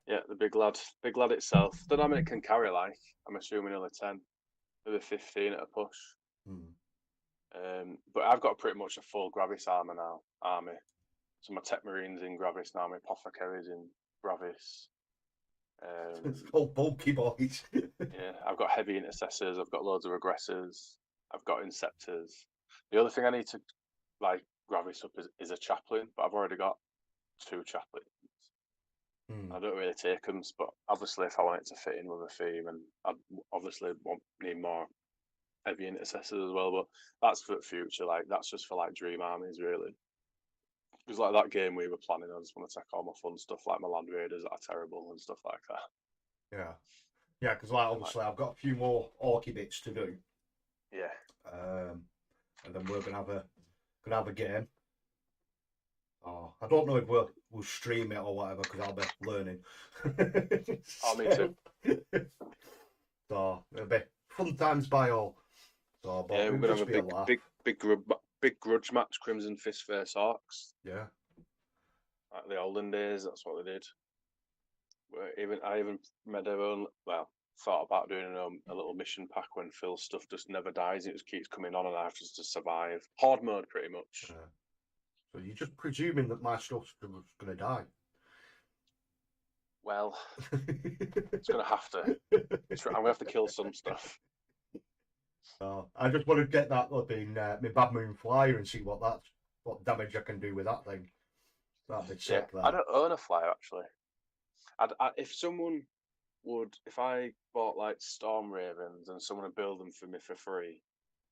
S1: Yeah, the big lad itself. Don't know how many it can carry. Like I'm assuming only 10, maybe 15 at a push. But I've got pretty much a full Gravis army now. So my Tech Marines in Gravis now, my Apothecaries in Gravis.
S2: It's all bulky boys.
S1: Yeah, I've got heavy intercessors. I've got loads of regressors. I've got inceptors. The other thing I need to like Gravis up is a chaplain, but I've already got 2 chaplains. I don't really take them, but obviously if I want it to fit in with a theme, and I'd obviously need more heavy intercessors as well. But that's for the future. Like that's just for like dream armies, really. Because like that game we were planning, I just want to take all my fun stuff, like my Land Raiders that are terrible and stuff like that.
S2: Yeah. Yeah, because like obviously I've got a few more Orky bits to do.
S1: Yeah.
S2: And then we're gonna have a game. Oh, I don't know if we'll stream it or whatever because I'll be learning.
S1: Oh, me too.
S2: So it'll be fun times by all. So, but
S1: Yeah, we're gonna have
S2: just
S1: a
S2: be
S1: big grudge match, Crimson Fist vs Orcs.
S2: Yeah.
S1: Like the olden days, that's what they did. I even made thought about doing a little mission pack when Phil's stuff just never dies. It just keeps coming on, and I have to survive. Horde mode, pretty much.
S2: So you're just presuming that my stuff's going to die.
S1: Well, it's gonna have to. I'm gonna have to kill some stuff.
S2: I just want to get that in my Bad Moon Flyer and see what damage I can do with that thing. That'd be sick.
S1: I don't own a flyer actually. If I bought like Storm Ravens and someone would build them for me for free,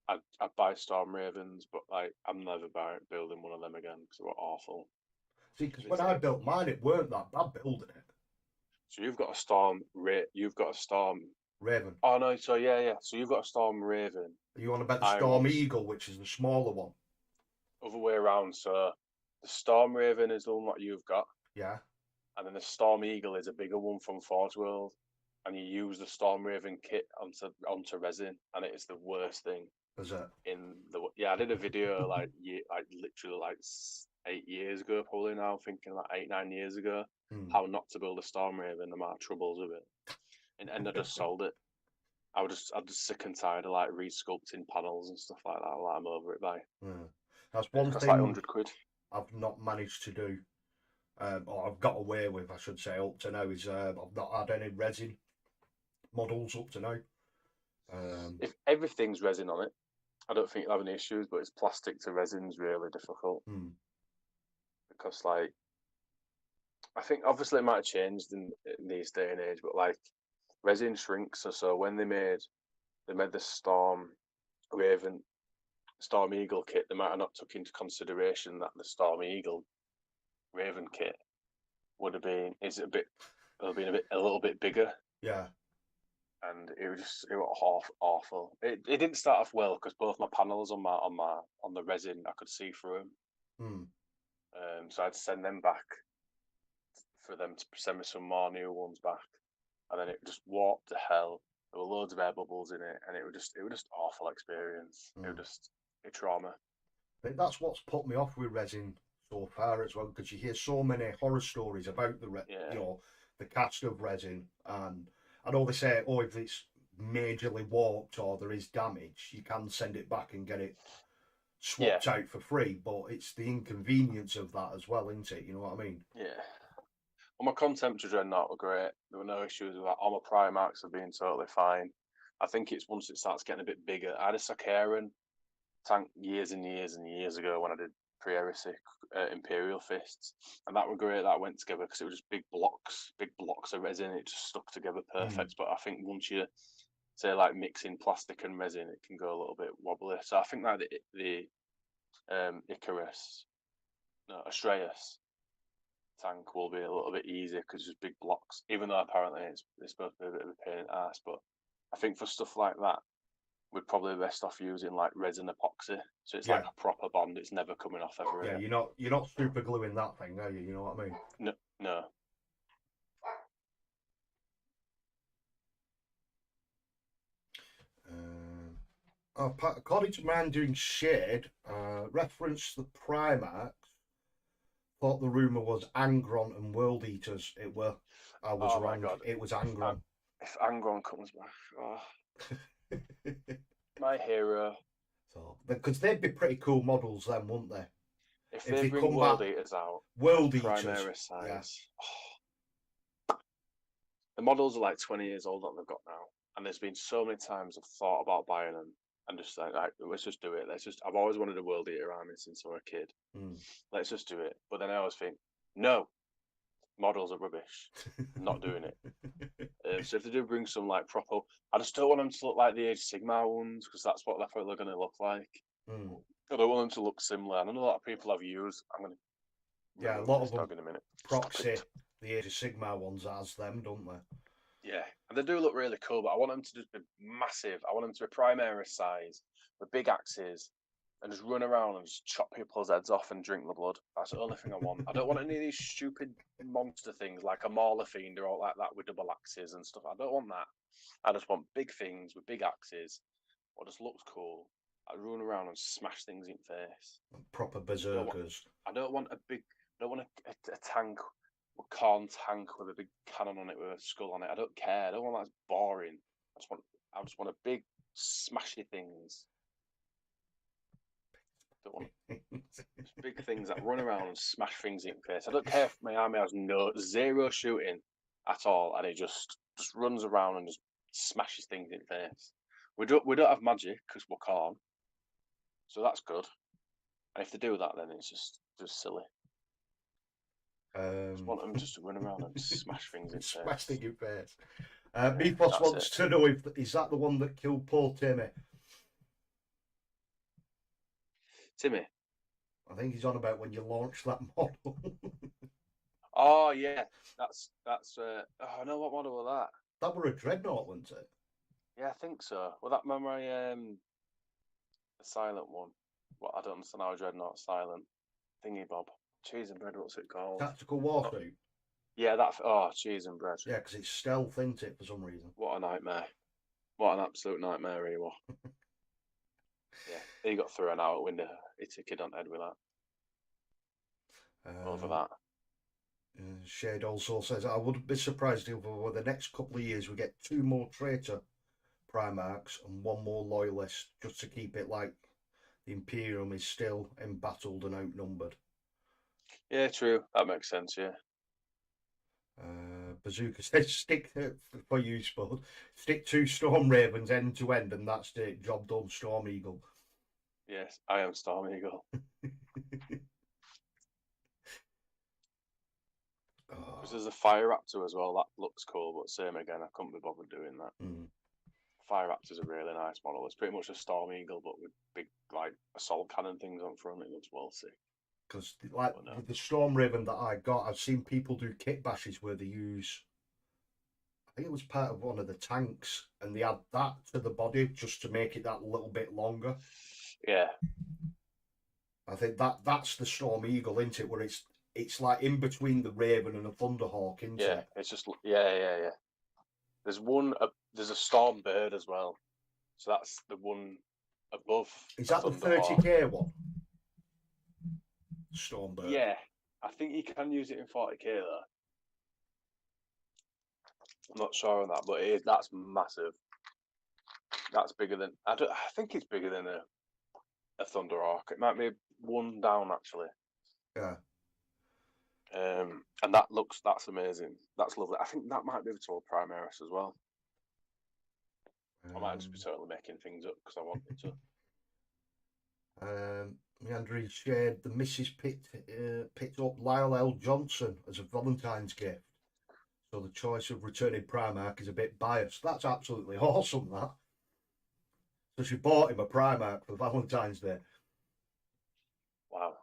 S1: I'd buy Storm Ravens, but like I'm never building one of them again because they were awful.
S2: See, because when I built mine, it weren't that bad building it.
S1: So you've got a Storm
S2: Raven.
S1: Oh no, so yeah. So you've got a Storm Raven.
S2: You want to bet the Storm Eagle, which is the smaller one?
S1: Other way around. So the Storm Raven is the one that you've got.
S2: Yeah.
S1: And then the Storm Eagle is a bigger one from Forge World. And you use the Storm Raven kit onto resin, and it is the worst thing.
S2: Is it?
S1: I did a video literally 8 years ago, probably now, thinking like 8-9 years ago, how not to build a Storm Raven, the amount of troubles with it. And I just sold it. I'm just sick and tired of like resculpting panels and stuff like that. Like, I'm over it,
S2: That's one
S1: That's
S2: thing.
S1: like £100.
S2: I've not managed to do, or I've got away with, I should say, up to now, is I've not had any resin models up to now.
S1: If everything's resin on it, I don't think you'll have any issues, but it's plastic to resin's really difficult. Because like, I think obviously it might have changed in this day and age, but like resin shrinks. So when they made the Storm Eagle kit, they might have not took into consideration that the Storm Eagle Raven kit would have been a little bit bigger.
S2: Yeah.
S1: And it was awful. It didn't start off well because both my panels on the resin, I could see through them. So I had to send them back for them to send me some more new ones back, and then it just warped to hell. There were loads of air bubbles in it, and it was just awful experience. It was just a trauma.
S2: I think that's what's put me off with resin so far as well, because you hear so many horror stories about the cast of resin, and I know they say, if it's majorly warped or there is damage, you can send it back and get it swapped out for free, but it's the inconvenience of that as well, isn't it? You know what I mean?
S1: Yeah. Well, my Contemptor Dreadnought were great. There were no issues with that. All my Primarchs have been totally fine. I think it's once it starts getting a bit bigger. I had a Sakharan tank years and years and years ago when I did pre-heresy Imperial Fists, and that were great. That went together because it was just big blocks of resin. It just stuck together perfect. But I think once you say like mixing plastic and resin, it can go a little bit wobbly. So I think that the Astraeus tank will be a little bit easier because it's big blocks. Even though apparently it's supposed to be a bit of a pain in the ass, but I think for stuff like that, we're probably best off using like resin epoxy, so it's like a proper bond. It's never coming off ever.
S2: Yeah, you're not super gluing that thing, are you? You know what I mean?
S1: No.
S2: According to Man Doing Shade, reference the Primarchs. Thought the rumor was Angron and World Eaters. I was wrong.
S1: My God.
S2: It was Angron.
S1: If Angron comes back, my hero.
S2: So because they'd be pretty cool models then, wouldn't they?
S1: If
S2: If
S1: they
S2: they
S1: bring
S2: come
S1: World
S2: back,
S1: Eaters out,
S2: World Eaters.
S1: Primera
S2: Yeah.
S1: size, the models are like 20 years old that they've got now, and there's been so many times I've thought about buying them and just like, let's just do it. I've always wanted a World Eater army since I was a kid.
S2: Mm.
S1: Let's just do it. But then I always think, no, models are rubbish. I'm not doing it. So if they do bring some like proper, I just don't want them to look like the Age of Sigmar ones because that's what they're going to look like.
S2: Mm.
S1: I don't want them to look similar. I know a lot of people have used. I'm going to
S2: Yeah, a
S1: remove
S2: lot
S1: this
S2: of them
S1: dog in a minute.
S2: proxy the Age of Sigmar ones as them, don't they?
S1: Yeah, and they do look really cool, but I want them to just be massive. I want them to be Primera size with big axes and just run around and just chop people's heads off and drink the blood. That's the only thing I want. I don't want any of these stupid monster things like a Mauler Fiend or all like that with double axes and stuff. I don't want that. I just want big things with big axes. What just looks cool. I run around and smash things in face.
S2: Proper berserkers.
S1: I don't want a big. I don't want a tank, a Khorne tank with a big cannon on it with a skull on it. I don't care. I don't want that. It's boring. I just want a big smashy things. Don't want just big things that run around and smash things in face. I don't care if my army has zero shooting at all, and it just runs around and just smashes things in face. We don't have magic because we're Khorne, so that's good. And if they do that, then it's just silly. I just want them just to run around and smash things in face.
S2: Smash things in face.
S1: Yeah,
S2: Meathos
S1: that's
S2: wants
S1: it.
S2: to know if is that the one that killed poor Timmy?
S1: Timmy.
S2: I think he's on about when you launched that model.
S1: Oh yeah, that's oh no, what model was that?
S2: That were a dreadnought, wasn't it?
S1: Yeah, I think so. Well, that memory, the silent one. What I don't understand how Dreadnought silent thingy bob. Cheese and bread. What's it called?
S2: Tactical warsuit.
S1: Yeah, that. Oh, cheese and bread.
S2: Yeah, because it's stealth, isn't it, for some reason?
S1: What a nightmare! What an absolute nightmare he was. Yeah, he got thrown out a window. He took a kid on the head with that. Over that.
S2: Shade also says, I wouldn't be surprised if over the next couple of years we get 2 more traitor Primarchs and 1 more loyalist, just to keep it like the Imperium is still embattled and outnumbered.
S1: Yeah, true. That makes sense. Yeah.
S2: Bazooka says, stick for you, Spud. Stick 2 Storm Ravens end to end, and that's it. Job done, Storm Eagle.
S1: Yes, I am Storm Eagle. Because there's a Fire Raptor as well. That looks cool, but same again. I couldn't be bothered doing that. Fire Raptor's a really nice model. It's pretty much a Storm Eagle, but with big like assault cannon things on front. It looks well sick.
S2: Because like the Storm Raven that I got, I've seen people do kit bashes where they use, I think it was part of one of the tanks, and they add that to the body just to make it that little bit longer.
S1: Yeah.
S2: I think that's the Storm Eagle, isn't it? Where it's like in between the Raven and a Thunderhawk, isn't
S1: Yeah,
S2: it?
S1: it's just yeah. There's one. There's a Storm Bird as well. So that's the one above.
S2: Is that the
S1: Thunderhawk.
S2: 30k one? Storm Bird.
S1: Yeah, I think you can use it in 40k though. I'm not sure on that, but that's massive. That's bigger than I think it's bigger than a Thunderhawk. It might be 1 down actually.
S2: Yeah.
S1: And that's amazing. That's lovely. I think that might be the Total Primaris as well. I might just be totally making things up because I wanted to.
S2: Meandry shared the Mrs. picked up Lyle L. Johnson as a Valentine's gift. So the choice of returning Primarch is a bit biased. That's absolutely awesome, that. So she bought him a Primarch for Valentine's Day.
S1: Wow.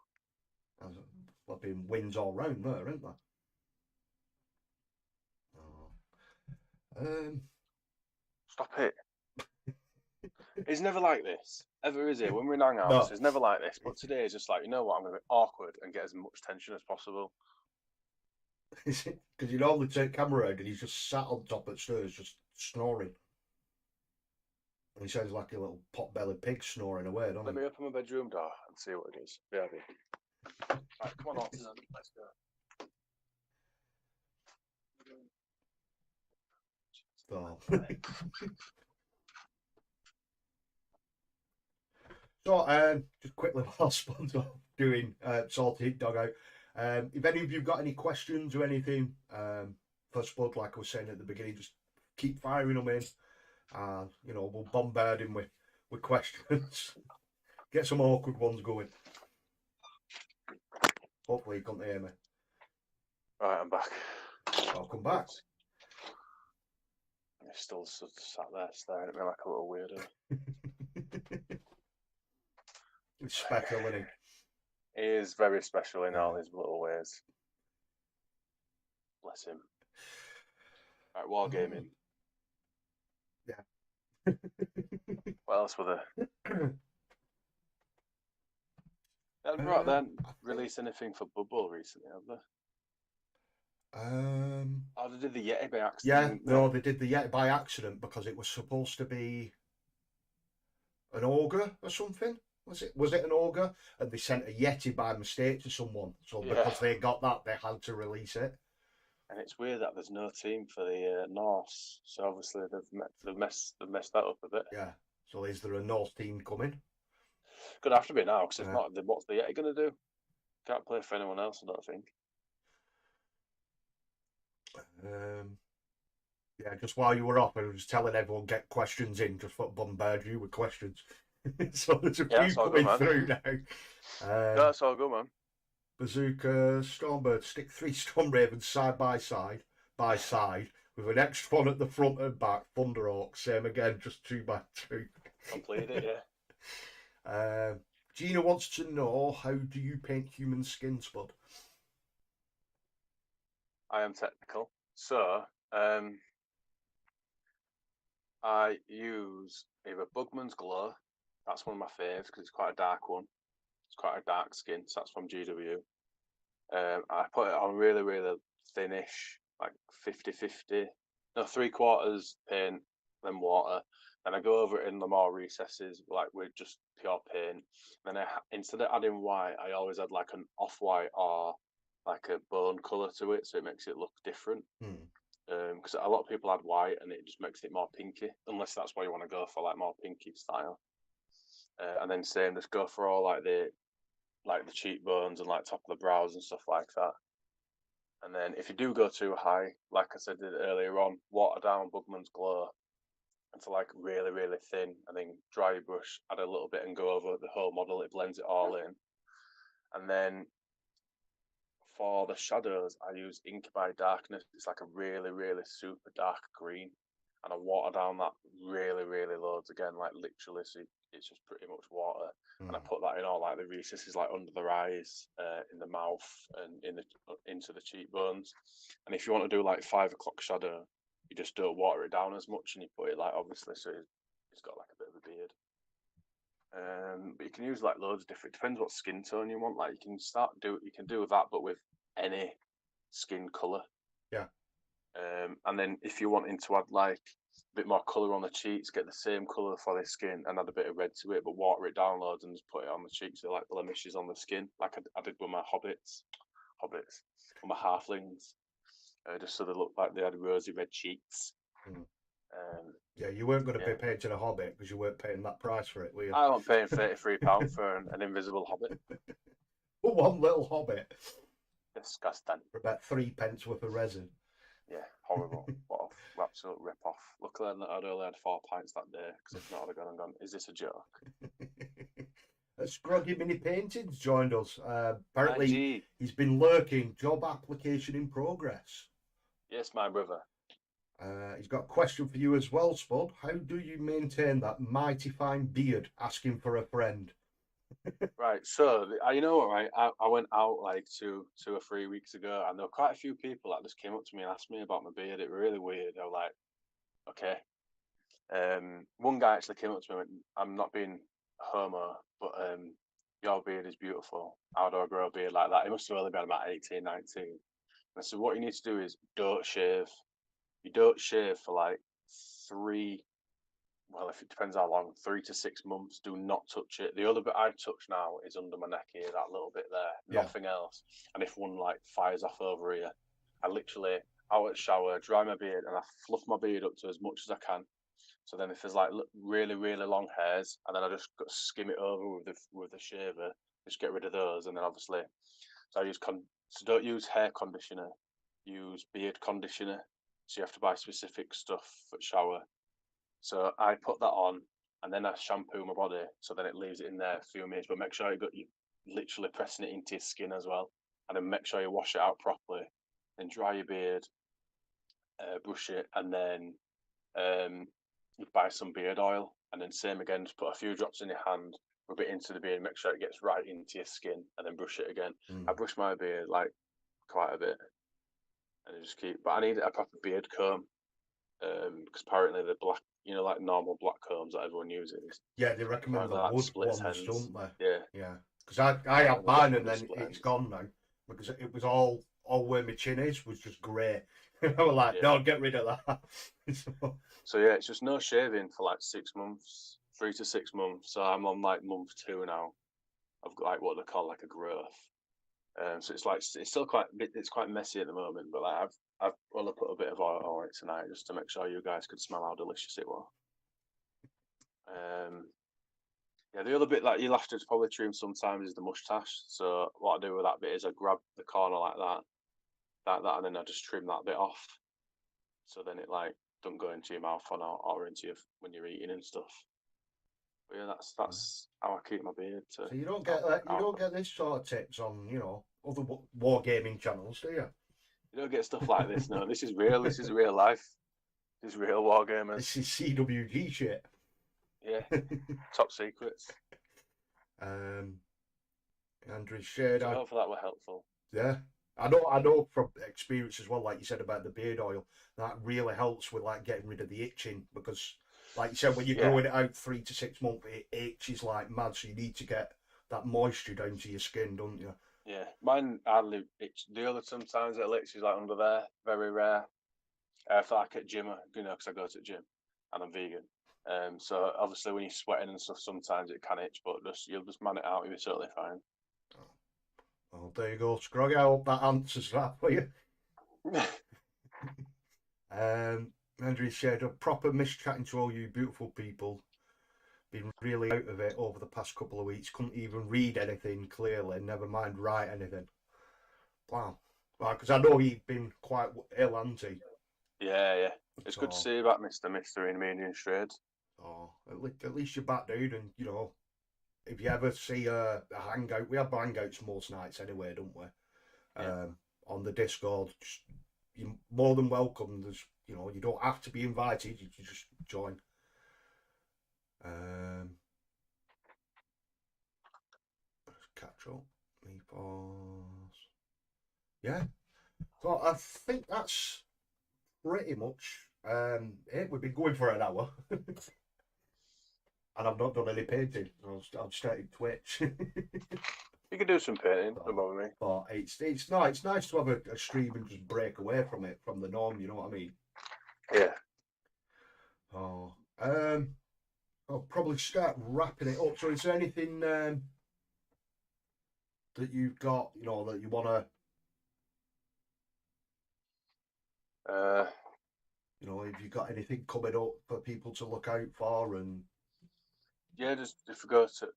S2: Flipping wins all round there, isn't there? Oh.
S1: Stop it. It's never like this. Ever is it? When we're in hangouts, it's never like this. But today is just like, you know what, I'm going to be awkward and get as much tension as possible.
S2: Because you normally take camera out and he's just sat on top of the stairs just snoring. And he sounds like a little pot-bellied pig snoring away, doesn't he?
S1: Let me open my bedroom door and see what it is. Yeah, right, come on, Artisan, let's go.
S2: So, just quickly while Spud's off doing Salted Dog Out, if any of you've got any questions or anything for Spud, like I was saying at the beginning, just keep firing them in, and we'll bombard him with questions. Get some awkward ones going. Hopefully, you can't hear me.
S1: Right, I'm back.
S2: Welcome back.
S1: You're still sat there staring at me like a little weirdo.
S2: It's special, isn't
S1: He is very special in all his little ways. Bless him. Right, wargaming.
S2: Yeah.
S1: What else were there? Right then, release anything for Bubble recently, have they? Oh, they did the Yeti by
S2: Yeah,
S1: accident.
S2: no, they did the Yeti by accident because it was supposed to be an ogre or something. Was it an ogre? And they sent a Yeti by mistake to someone. So because they got that, they had to release it.
S1: And it's weird that there's no team for the Norse. So obviously they've messed that up a bit.
S2: Yeah. So is there a Norse team coming?
S1: Gonna have to be now, because if not, then what's the Yeti gonna do? Can't play for anyone else, I don't think.
S2: Yeah, just while you were off, I was telling everyone get questions in, just for bombard you with questions. So there's a few coming through now.
S1: That's all good, man.
S2: Bazooka, Stormbird, stick 3 Storm Ravens side by side, with an extra one at the front and back. Thunderhawk, same again, just 2 by 2.
S1: Complete it,
S2: yeah. Gina wants to know, how do you paint human skin, Spud?
S1: I am technical. So, I use either Bugman's Glow. That's one of my faves because it's quite a dark one. It's quite a dark skin, so that's from GW. I put it on really, really thinnish, like 50-50. No, 3/4 paint, then water. Then I go over it in the more recesses, like with just pure paint. Then instead of adding white, I always add like an off-white or like a bone colour to it, so it makes it look different. Because a lot of people add white and it just makes it more pinky, unless that's what you want to go for, like more pinky style. And then same, just go for all like the cheekbones and like top of the brows and stuff like that. And then if you do go too high, like I said earlier on, water down Bugman's Glow until like really, really thin, and then dry your brush, add a little bit and go over the whole model. It blends it all in. And then for the shadows, I use Ink by Darkness. It's like a really, really super dark green. And I water down that really, really loads again, like literally, so it's just pretty much water. And I put that in all like the recesses, like under the eyes, in the mouth, and into the cheekbones. And if you want to do like 5 o'clock shadow, you just don't water it down as much, and you put it like obviously so it's got like a bit of a beard. But you can use like loads of different. Depends what skin tone you want. Like you can do that, but with any skin color.
S2: Yeah.
S1: And then if you're wanting to add like a bit more color on the cheeks, get the same color for the skin and add a bit of red to it, but water it down loads and just put it on the cheeks. So like blemishes on the skin, like I did with my hobbits, with my halflings, just so they look like they had rosy red cheeks.
S2: Yeah, you weren't going to pay painting a hobbit because you weren't paying that price for it, were you?
S1: I wasn't paying £33 for an invisible hobbit.
S2: One little hobbit.
S1: Disgusting.
S2: For about 3 pence worth of resin.
S1: Yeah, horrible. What an absolute rip-off. Luckily, I'd only had 4 pints that day, because if not, I'd have gone, is this a joke?
S2: Scroggy Mini Paintings joined us. Apparently, he's been lurking. Job application in progress.
S1: Yes, my brother.
S2: He's got a question for you as well, Spud. How do you maintain that mighty fine beard? Asking for a friend.
S1: Right, so you know what, right? I went out like 2 or 3 weeks ago, and there were quite a few people that just came up to me and asked me about my beard. It was really weird. I was like, okay. One guy actually came up to me and went, I'm not being homo, but your beard is beautiful. How do I grow a beard like that? He must have only been about 18, 19. And I said, what you need to do is don't shave. You don't shave for like 3, well, if it depends how long, 3 to 6 months. Do not touch it. The other bit I touch now is under my neck here, that little bit there, nothing else. And if one like fires off over here, I literally out at the shower, dry my beard, and I fluff my beard up to as much as I can. So then if there's like really really long hairs, and then I just skim it over with the shaver, just get rid of those, and then obviously, so I use so don't use hair conditioner, use beard conditioner. So you have to buy specific stuff for shower. So I put that on, and then I shampoo my body, so then it leaves it in there a few minutes. But make sure you literally pressing it into your skin as well, and then make sure you wash it out properly. Then dry your beard, brush it, and then you buy some beard oil, and then same again, just put a few drops in your hand, rub it into the beard, make sure it gets right into your skin, and then brush it again. I brush my beard like quite a bit, and I just keep. But I need a proper beard comb, because apparently the black, like normal black combs that everyone uses.
S2: Yeah, they recommend the
S1: Apparently that
S2: wood
S1: splits
S2: ones,
S1: heads.
S2: don't they?
S1: Yeah.
S2: Yeah, because I have mine and
S1: the
S2: then
S1: split
S2: it's
S1: ends.
S2: gone now because it was all where my chin is was just grey. I was like,
S1: Yeah.
S2: no, get rid of that.
S1: So yeah, it's just no shaving for like 6 months, 3 to 6 months. So I'm on like month 2 now. I've got like what they call like a growth. So it's like it's still it's quite messy at the moment, but like I've only put a bit of oil on it tonight just to make sure you guys could smell how delicious it was. Yeah, the other bit that you'll have to probably trim sometimes is the mustache. So what I do with that bit is I grab the corner like that, and then I just trim that bit off. So then it like don't go into your mouth or into your when you're eating and stuff. But yeah, that's how I keep my beard.
S2: So you don't get that. You don't get this sort of tips on other wargaming channels, do you?
S1: You don't get stuff like this. No, this is real. This is real life. This is real wargamers.
S2: This is CWG shit.
S1: Yeah, top secrets.
S2: Andrew shared.
S1: So hopefully that were helpful.
S2: Yeah, I know from experience as well. Like you said about the beard oil, that really helps with like getting rid of the itching because, like you said, when you're growing it out 3 to 6 months, it itches like mad. So you need to get that moisture down to your skin, don't you?
S1: Yeah, mine hardly itch. The other sometimes it itches like under there, very rare. If like at gym, because I go to the gym and I'm vegan. So obviously when you're sweating and stuff, sometimes it can itch, but you'll just man it out, you'll be totally fine.
S2: Well, there you go, Scroggy. I hope that answers that for you. Andrew shared a proper miss chatting to all you beautiful people. Been really out of it over the past couple of weeks. Couldn't even read anything clearly, never mind write anything. Wow. Well, because I know he'd been quite ill, hasn't he?
S1: Yeah. It's good to see you back, Mr. Mystery and Median Straight.
S2: Oh, at least you're back, dude. And, if you ever see a hangout, we have hangouts most nights anyway, don't we?
S1: Yeah.
S2: On the Discord, you're more than welcome. There's, you don't have to be invited. You can just join. Let's catch up. Meatballs. Yeah. So I think that's pretty much it. We've been going for an hour. And I've not done any painting. I've started Twitch.
S1: You can do some painting, don't bother me.
S2: But it's nice to have a stream and just break away from it, from the norm. You know what I mean?
S1: Yeah.
S2: Oh, I'll probably start wrapping it up. So, is there anything that you've got, that you want to, have you got anything coming up for people to look out for? And
S1: yeah, just if you go to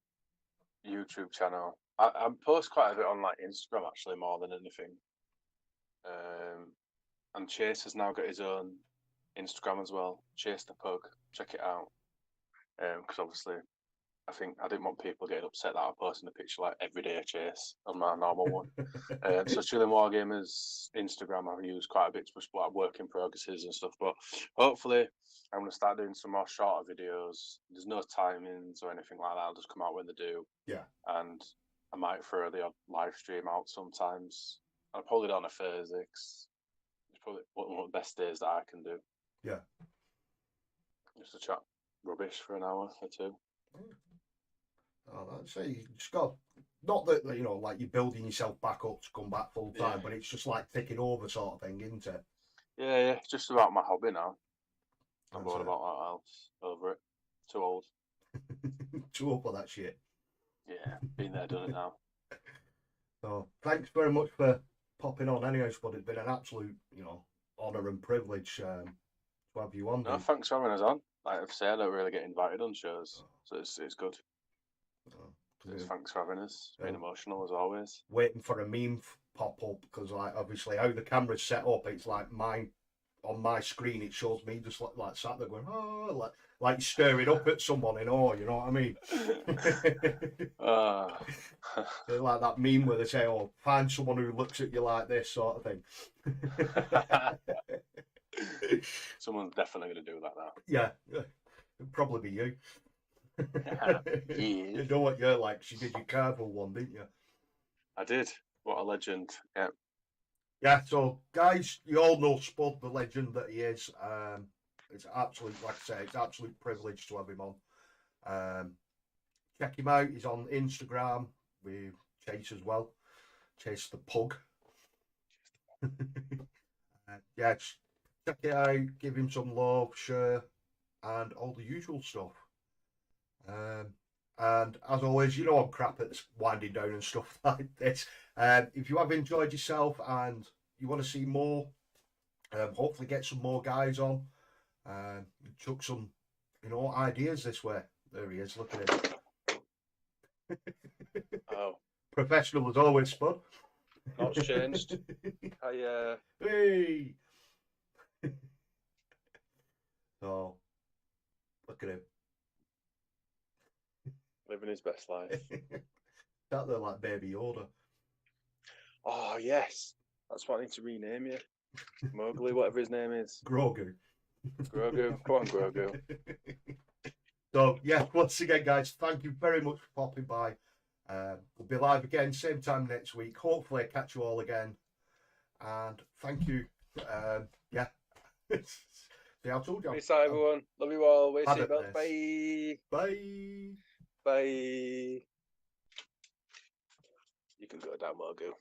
S1: YouTube channel, I post quite a bit on like Instagram actually more than anything. And Chase has now got his own Instagram as well. Chase the Pug, check it out. Because obviously, I think I didn't want people getting upset that I'm posting a picture like every day of Chase on my normal one. So Chilling Wargamers Instagram I've used quite a bit to push like work in progresses and stuff. But hopefully I'm going to start doing some more shorter videos. There's no timings or anything like that. I'll just come out when they do.
S2: Yeah.
S1: And I might throw the odd live stream out sometimes. I'll probably do it on a Thursday. It's probably one of the best days that I can do.
S2: Yeah.
S1: Just to chat rubbish for an hour or two.
S2: I'd say you just got, not that, like you're building yourself back up to come back full time, but it's just like taking over sort of thing, isn't it?
S1: Yeah, it's just about my hobby now. I'm bored about that else. Over it. Too old.
S2: Too old for that shit.
S1: Yeah, been there, done it now.
S2: So thanks very much for popping on anyway, but it's been an absolute, honour and privilege to have you on.
S1: No,
S2: dude.
S1: thanks for having us on. Like I've said, I don't really get invited on shows, so it's good.
S2: Oh,
S1: Thanks for having us. It's been
S2: Yeah.
S1: emotional as always.
S2: waiting for a meme pop up because, like, obviously how the camera's set up, it's like mine on my screen. It shows me just like sat there going, oh, like staring up at someone in awe. You know what I mean?
S1: Ah.
S2: Like that meme where they say, "Oh, find someone who looks at you like this," sort of thing.
S1: Someone's definitely going to do that now.
S2: Yeah, it'd probably be you. You
S1: Yeah.
S2: know what you're like. She did your Carvel one, didn't you?
S1: I did. What a legend. Yeah.
S2: Yeah, so guys, you all know Spud, the legend that he is. It's absolute, like I say, it's absolute privilege to have him on. Check him out. He's on Instagram with Chase as well. Chase the Pug. Yeah, just check it out. Give him some love, share, and all the usual stuff. And as always, you know I'm crap at winding down and stuff like this. If you have enjoyed yourself and you want to see more, hopefully get some more guys on. Chuck some, ideas this way. There he is. Look at him.
S1: Oh,
S2: Professional as always, Spud.
S1: not changed.
S2: Hey. Oh, look at him.
S1: Living his best life.
S2: That there like Baby Yoda.
S1: Oh yes, that's what I need to rename you. Mowgli, whatever his name is.
S2: Grogu.
S1: Grogu. Come on, Grogu.
S2: So yeah, once again, guys, thank you very much for popping by. We'll be live again same time next week. Hopefully, I catch you all again. And thank you. Yeah. See, I told you.
S1: Peace out, everyone. Love you all. Wear
S2: Bad at
S1: seatbelts.
S2: this.
S1: Bye.
S2: Bye.
S1: Bye. You can go down, Mogu.